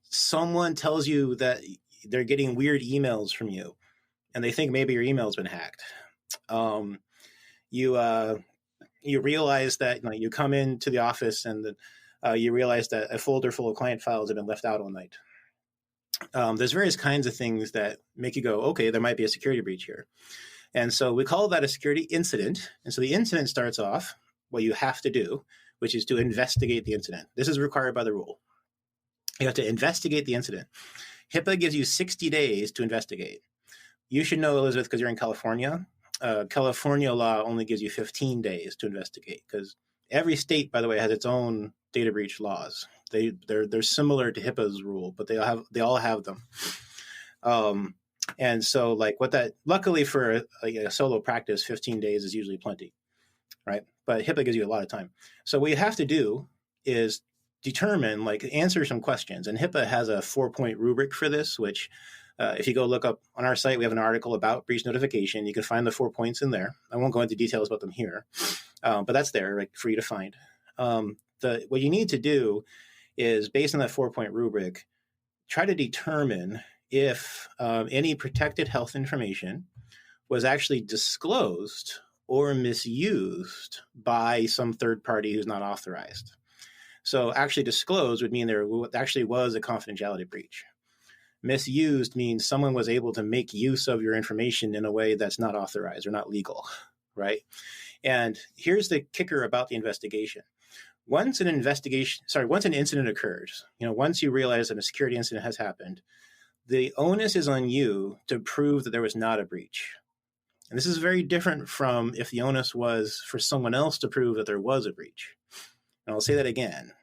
Someone tells you that they're getting weird emails from you, and they think maybe your email's been hacked. Um, you you realize that you come into the office and you realize that a folder full of client files have been left out all night. There's various kinds of things that make you go, okay, there might be a security breach here. And so we call that a security incident. And so the incident starts off what you have to do, which is to investigate the incident. This is required by the rule. You have to investigate the incident. HIPAA gives you 60 days to investigate. You should know, Elizabeth, because you're in California. California law only gives you 15 days to investigate, because every state, by the way, has its own data breach laws. They're similar to HIPAA's rule, but they all have them. And so luckily for a solo practice, 15 days is usually plenty, right? But HIPAA gives you a lot of time. So what you have to do is determine, answer some questions. And HIPAA has a 4-point rubric for this, which if you go look up on our site, we have an article about breach notification. You can find the 4 points in there. I won't go into details about them here, but that's there for you to find. What you need to do is, based on that 4-point rubric, try to determine if any protected health information was actually disclosed or misused by some third party who's not authorized. So actually disclosed would mean there actually was a confidentiality breach. Misused means someone was able to make use of your information in a way that's not authorized or not legal, right? And here's the kicker about the investigation. Once an incident occurs, once you realize that a security incident has happened, the onus is on you to prove that there was not a breach. And this is very different from if the onus was for someone else to prove that there was a breach. And I'll say that again.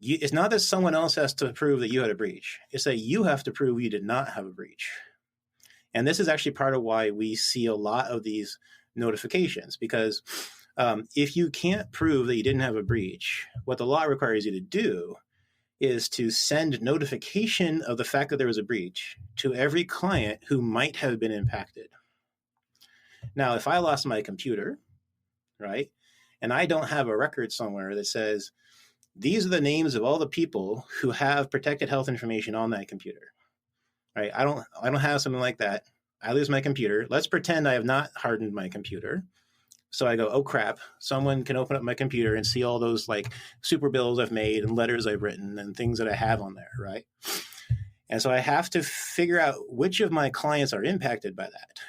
It's not that someone else has to prove that you had a breach. It's that you have to prove you did not have a breach. And this is actually part of why we see a lot of these notifications, because if you can't prove that you didn't have a breach, what the law requires you to do is to send notification of the fact that there was a breach to every client who might have been impacted. Now, if I lost my computer, right, and I don't have a record somewhere that says, these are the names of all the people who have protected health information on that computer, right? I don't have something like that. I lose my computer. Let's pretend I have not hardened my computer. So I go, oh crap, someone can open up my computer and see all those super bills I've made and letters I've written and things that I have on there, right? And so I have to figure out which of my clients are impacted by that.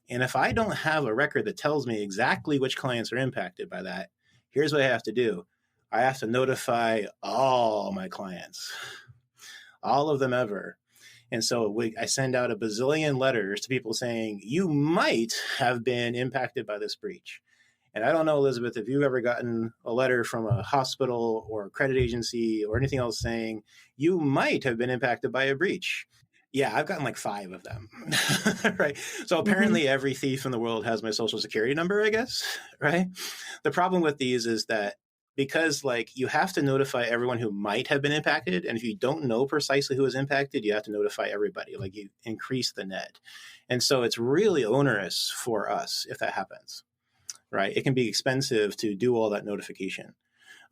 And if I don't have a record that tells me exactly which clients are impacted by that, here's what I have to do. I have to notify all my clients, all of them ever. And so I send out a bazillion letters to people saying, you might have been impacted by this breach. And I don't know, Elizabeth, if you've ever gotten a letter from a hospital or a credit agency or anything else saying, you might have been impacted by a breach. Yeah, I've gotten 5 of them, right? So apparently every thief in the world has my social security number, I guess, right? The problem with these is that because you have to notify everyone who might have been impacted. And if you don't know precisely who is impacted, you have to notify everybody, you increase the net. And so it's really onerous for us if that happens, right? It can be expensive to do all that notification.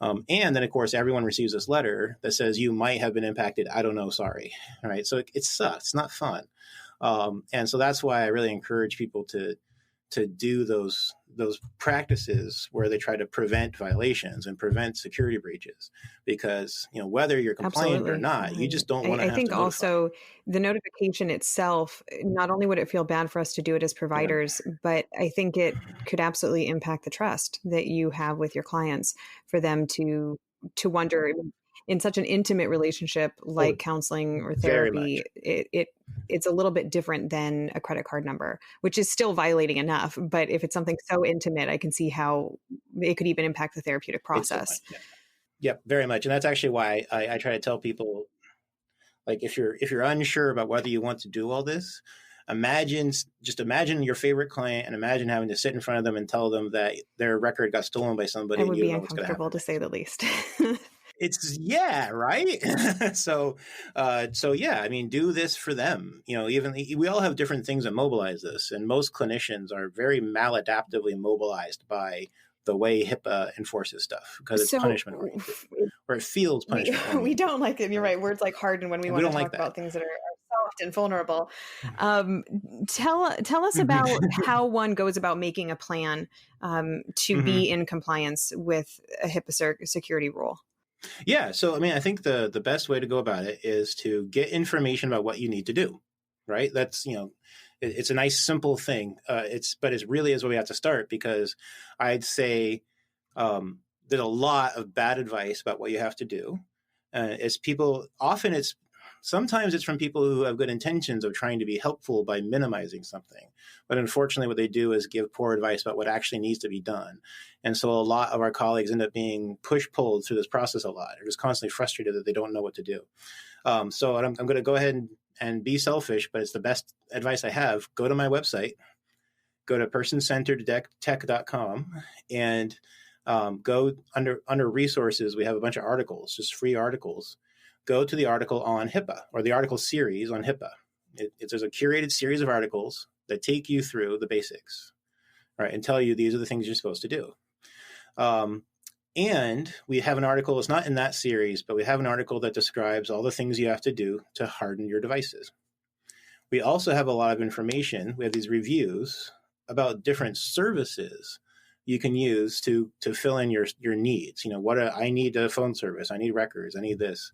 And then, of course, everyone receives this letter that says you might have been impacted. I don't know. Sorry. All right. So it sucks. It's not fun. And so that's why I really encourage people to do those practices where they try to prevent violations and prevent security breaches, because whether you're compliant or not, you just don't want to have to notify. I think also the notification itself, not only would it feel bad for us to do it as providers, but I think it could absolutely impact the trust that you have with your clients, for them to wonder in such an intimate relationship like counseling or therapy. It's a little bit different than a credit card number, which is still violating enough. But if it's something so intimate, I can see how it could even impact the therapeutic process. Yep, very much. And that's actually why I try to tell people, if you're unsure about whether you want to do all this, imagine your favorite client and imagine having to sit in front of them and tell them that their record got stolen by somebody. It would be uncomfortable, to say the least. Right. So yeah, do this for them. Even we all have different things that mobilize this, and most clinicians are very maladaptively mobilized by the way HIPAA enforces stuff because it's So punishment oriented, or it feels we punishment we oriented. don't like it. You're right. Words like harden when we And we want to don't like talk that. about things that are soft and vulnerable. Um, tell us Mhm. about how one goes about making a plan to Mhm. be in compliance with a HIPAA security rule. Yeah. So, I mean, I think the best way to go about it is to get information about what you need to do, right? That's, it's a nice, simple thing. But it really is where we have to start because I'd say there's a lot of bad advice about what you have to do. Sometimes it's from people who have good intentions of trying to be helpful by minimizing something. But unfortunately, what they do is give poor advice about what actually needs to be done. And so a lot of our colleagues end up being push-pulled through this process a lot. They're just constantly frustrated that they don't know what to do. So I'm going to go ahead and be selfish, but it's the best advice I have. Go to my website, go to personcenteredtech.com, and go under resources. We have a bunch of articles, just free articles. Go to the article on HIPAA or the article series on HIPAA. There's a curated series of articles that take you through the basics, right, and tell you these are the things you're supposed to do. And we have an article, it's not in that series, but we have an article that describes all the things you have to do to harden your devices. We also have a lot of information. We have these reviews about different services you can use to fill in your needs. I need a phone service. I need records. I need this.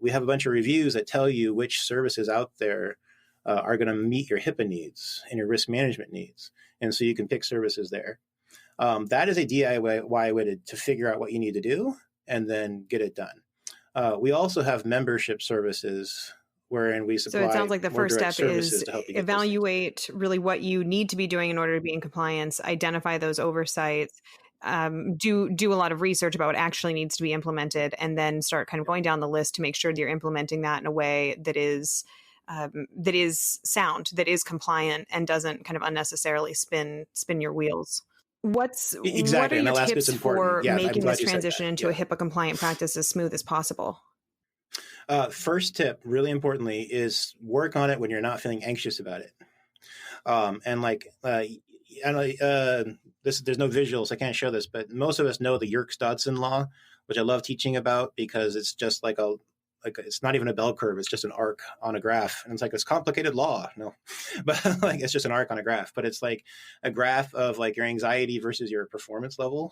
We have a bunch of reviews that tell you which services out there are going to meet your HIPAA needs and your risk management needs. And so you can pick services there. That is a DIY way to figure out what you need to do and then get it done. We also have membership services wherein we So it supply sounds like the more first direct step services is to help you get those things. evaluate really what you need to be doing in order to be in compliance, identify those oversights, do a lot of research about what actually needs to be implemented, and then start kind of going down the list to make sure that you're implementing that in a way that is sound, that is compliant, and doesn't kind of unnecessarily spin your wheels. What are Exactly. And your that last bit's tips important. for Yeah, I'm making this glad you said that. transition into a Yeah. HIPAA compliant practice as smooth as possible? First tip, really importantly, is work on it when you're not feeling anxious about it. And like, there's no visuals, I can't show this, but most of us know the Yerkes-Dodson law, which I love teaching about because it's just like it's not even a bell curve. It's just an arc on a graph. And it's like this complicated law. No, but like, it's just an arc on a graph, but it's like a graph of like your anxiety versus your performance level.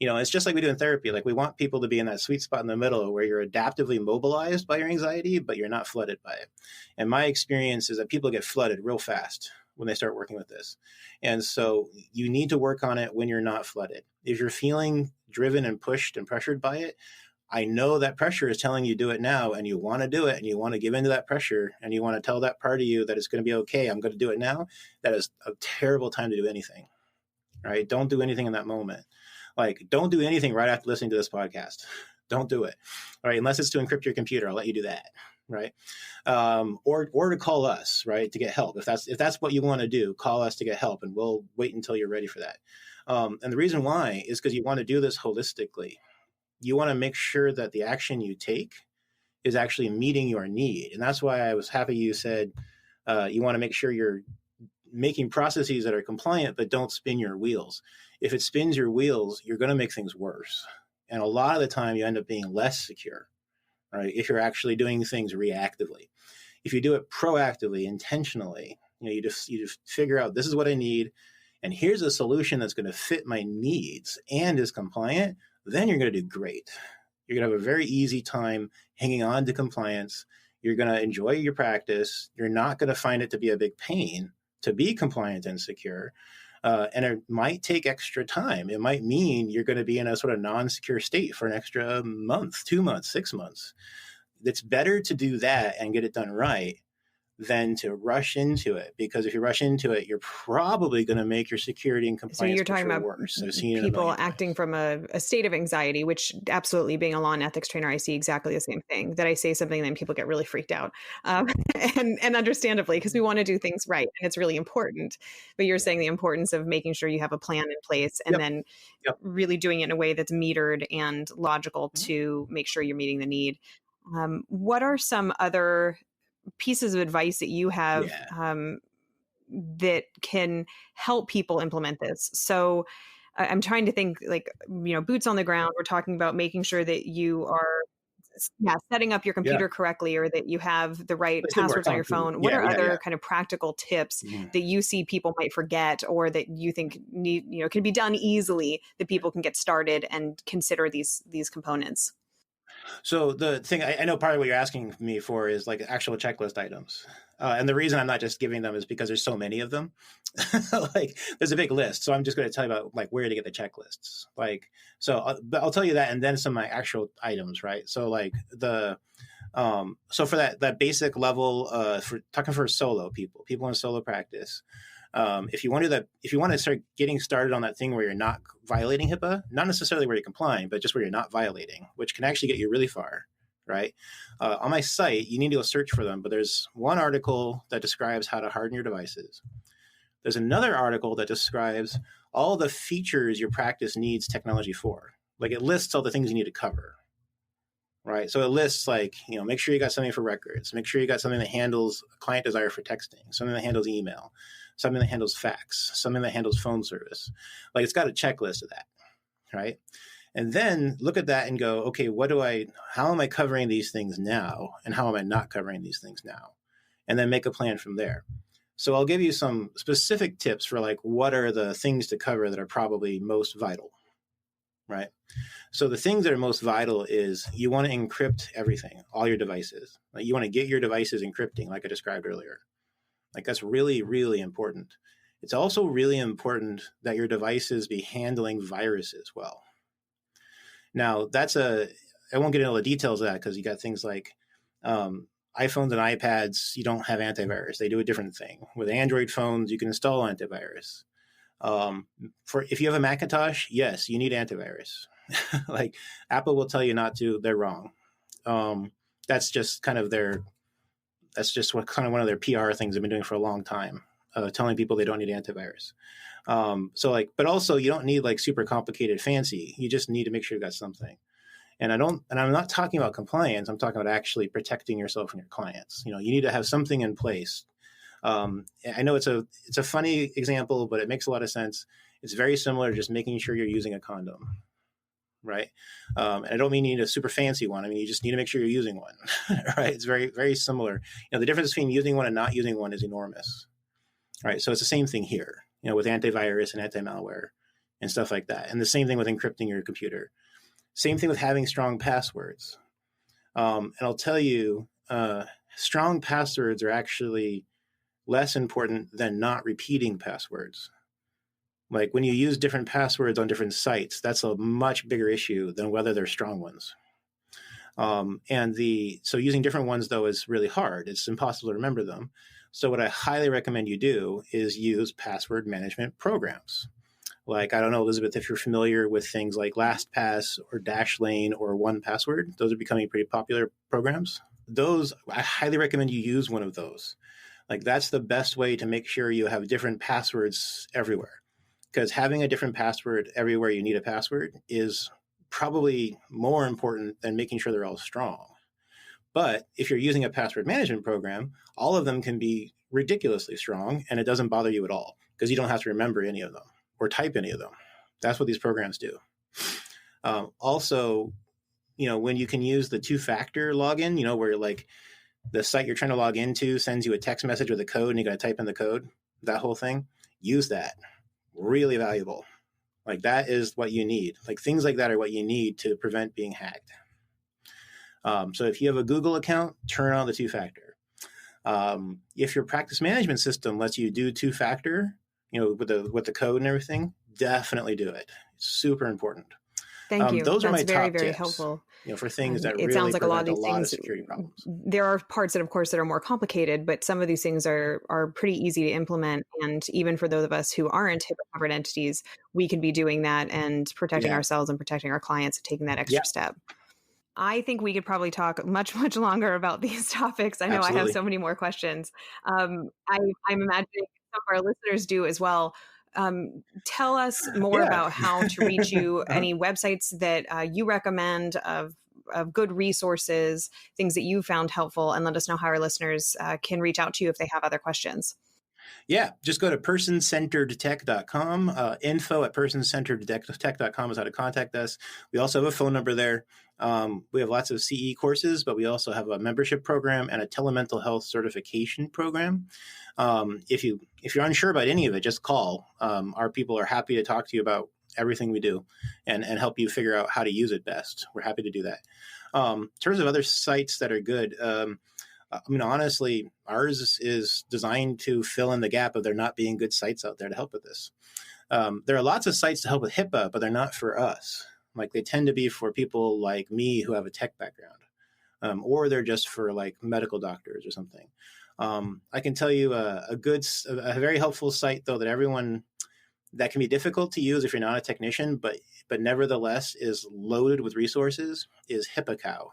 It's just like we do in therapy. Like we want people to be in that sweet spot in the middle where you're adaptively mobilized by your anxiety, but you're not flooded by it. And my experience is that people get flooded real fast when they start working with this. And so you need to work on it when you're not flooded. If you're feeling driven and pushed and pressured by it, I know that pressure is telling you do it now and you want to do it and you want to give into that pressure and you want to tell that part of you that it's going to be okay. I'm going to do it now. That is a terrible time to do anything, right? Don't do anything in that moment. Like, don't do anything right after listening to this podcast. Don't do it, right? Unless it's to encrypt your computer, I'll let you do that, right? Or to call us, right, to get help. If that's what you want to do, call us to get help, and we'll wait until you're ready for that. And the reason why is because you want to do this holistically. You want to make sure that the action you take is actually meeting your need, and that's why I was happy you said you want to make sure you're making processes that are compliant but don't spin your wheels. If it spins your wheels, you're going to make things worse. And a lot of the time you end up being less secure, right? If you're actually doing things reactively. If you do it proactively, intentionally, you just figure out this is what I need and here's a solution that's going to fit my needs and is compliant, then you're going to do great. You're going to have a very easy time hanging on to compliance. You're going to enjoy your practice. You're not going to find it to be a big pain to be compliant and secure. And it might take extra time. It might mean you're going to be in a sort of non-secure state for an extra month, 2 months, 6 months. It's better to do that and get it done right than to rush into it. Because if you rush into it, you're probably going to make your security and So compliance you're talking picture about worse. I've seen it a people million acting times. from a state of anxiety, which absolutely, being a law and ethics trainer, I see exactly the same thing, that I say something and then people get really freaked out. And understandably, because we want to do things right and it's really important. But you're Yeah. saying the importance of making sure you have a plan in place and Yep. then Yep. really doing it in a way that's metered and logical Mhm. to make sure you're meeting the need. What are some other pieces of advice that you have Yeah. that can help people implement this? So I'm trying to think like, boots on the ground. We're talking about making sure that you are, yeah, setting up your Yeah. computer correctly, or that you have the right Place it where passwords it's on on your too. phone. What Yeah, are yeah, other yeah. kind of practical tips Mhm. that you see people might forget, or that you think can be done easily, that people can get started and consider these components? So the thing I know part of what you're asking me for is like actual checklist items, and the reason I'm not just giving them is because there's so many of them. Like there's a big list, so I'm just going to tell you about like where to get the checklists. Like but I'll tell you that, and then some of my actual items, right? So like so for that basic level, for talking for solo people in solo practice, if you want to do that, if you want to start getting started on that thing where you're not violating HIPAA, not necessarily where you're complying, but just where you're not violating, which can actually get you really far, right? On my site, you need to go search for them, but there's one article that describes how to harden your devices. There's another article that describes all the features your practice needs technology for. Like it lists all the things you need to cover, right? So it lists like, make sure you got something for records, make sure you got something that handles client desire for texting, something that handles email, something that handles fax, something that handles phone service. Like it's got a checklist of that, right? And then look at that and go, okay, how am I covering these things now? And how am I not covering these things now? And then make a plan from there. So I'll give you some specific tips for like, what are the things to cover that are probably most vital, right? So the things that are most vital is you want to encrypt everything, all your devices. Like you want to get your devices encrypting, like I described earlier. Like that's really, really important. It's also really important that your devices be handling viruses well. Now, I won't get into all the details of that because you got things like iPhones and iPads, you don't have antivirus. They do a different thing. With Android phones, you can install antivirus. If you have a Macintosh, yes, you need antivirus. Like Apple will tell you not to, they're wrong. That's just kind of what kind of one of their PR things they've been doing for a long time, telling people they don't need antivirus. But also you don't need like super complicated fancy. You just need to make sure you got something. And I'm not talking about compliance. I'm talking about actually protecting yourself and your clients. You need to have something in place. I know it's a funny example, but it makes a lot of sense. It's very similar to just making sure you're using a condom, right? And I don't mean you need a super fancy one. I mean, you just need to make sure you're using one, right? It's very, very similar. The difference between using one and not using one is enormous, right? So it's the same thing here, with antivirus and anti-malware and stuff like that. And the same thing with encrypting your computer. Same thing with having strong passwords. And I'll tell you, strong passwords are actually less important than not repeating passwords. Like when you use different passwords on different sites, that's a much bigger issue than whether they're strong ones. So using different ones though is really hard. It's impossible to remember them. So what I highly recommend you do is use password management programs. Like, I don't know, Elizabeth, if you're familiar with things like LastPass or Dashlane or 1Password, those are becoming pretty popular programs. I highly recommend you use one of those. Like that's the best way to make sure you have different passwords everywhere. Because having a different password everywhere you need a password is probably more important than making sure they're all strong. But if you're using a password management program, all of them can be ridiculously strong and it doesn't bother you at all because you don't have to remember any of them or type any of them. That's what these programs do. Also, when you can use the two-factor login, where like the site you're trying to log into sends you a text message with a code and you got to type in the code, that whole thing, use that. Really valuable. Like that is what you need. Like things like that are what you need to prevent being hacked. So if you have a Google account, turn on the two-factor. If your practice management system lets you do two-factor, with the code and everything, definitely do it. It's super important. Thank you. Those are my That's very, top very tips. helpful. For things that It really sounds like a lot of prevent a these lot of things, security problems. there are parts that, of course, that are more complicated, but some of these things are pretty easy to implement. And even for those of us who aren't HIPAA covered entities, we can be doing that and protecting Yeah. ourselves and protecting our clients and taking that extra Yeah. step. I think we could probably talk much, much longer about these topics. I know I have Absolutely. so many more questions. I'm imagining some of our listeners do as well. Tell us more Yeah. about how to reach you, Uh-huh. any websites that you recommend of good resources, things that you found helpful, and let us know how our listeners can reach out to you if they have other questions. Yeah, just go to personcenteredtech.com. Info at personcenteredtech.com is how to contact us. We also have a phone number there. We have lots of CE courses, but we also have a membership program and a telemental health certification program. If you're unsure about any of it, just call. Our people are happy to talk to you about everything we do and help you figure out how to use it best. We're happy to do that. In terms of other sites that are good, honestly, ours is designed to fill in the gap of there not being good sites out there to help with this. There are lots of sites to help with HIPAA, but they're not for us. Like they tend to be for people like me who have a tech background, or they're just for like medical doctors or something. I can tell you a very helpful site though that can be difficult to use if you're not a technician, but nevertheless is loaded with resources is HIPAACow.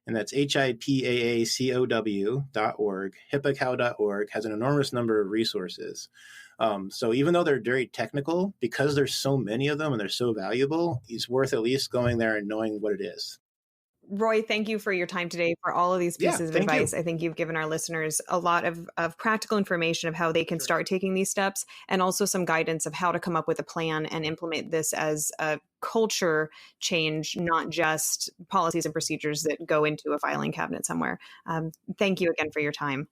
And that's HIPAACOW.org. HIPAACow.org has an enormous number of resources. So even though they're very technical, because there's so many of them and they're so valuable, it's worth at least going there and knowing what it is. Roy, thank you for your time today, for all of these pieces of advice. I think you've given our listeners a lot of practical information of how they can start taking these steps, and also some guidance of how to come up with a plan and implement this as a culture change, not just policies and procedures that go into a filing cabinet somewhere. Thank you again for your time.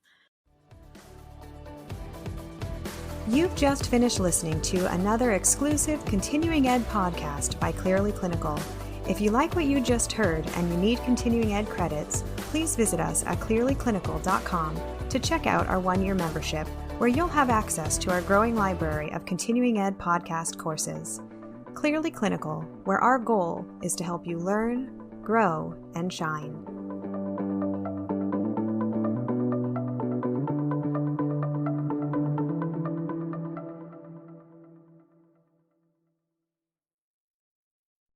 You've just finished listening to another exclusive continuing ed podcast by Clearly Clinical. If you like what you just heard and you need continuing ed credits, please visit us at clearlyclinical.com to check out our one-year membership, where you'll have access to our growing library of continuing ed podcast courses. Clearly Clinical, where our goal is to help you learn, grow, and shine.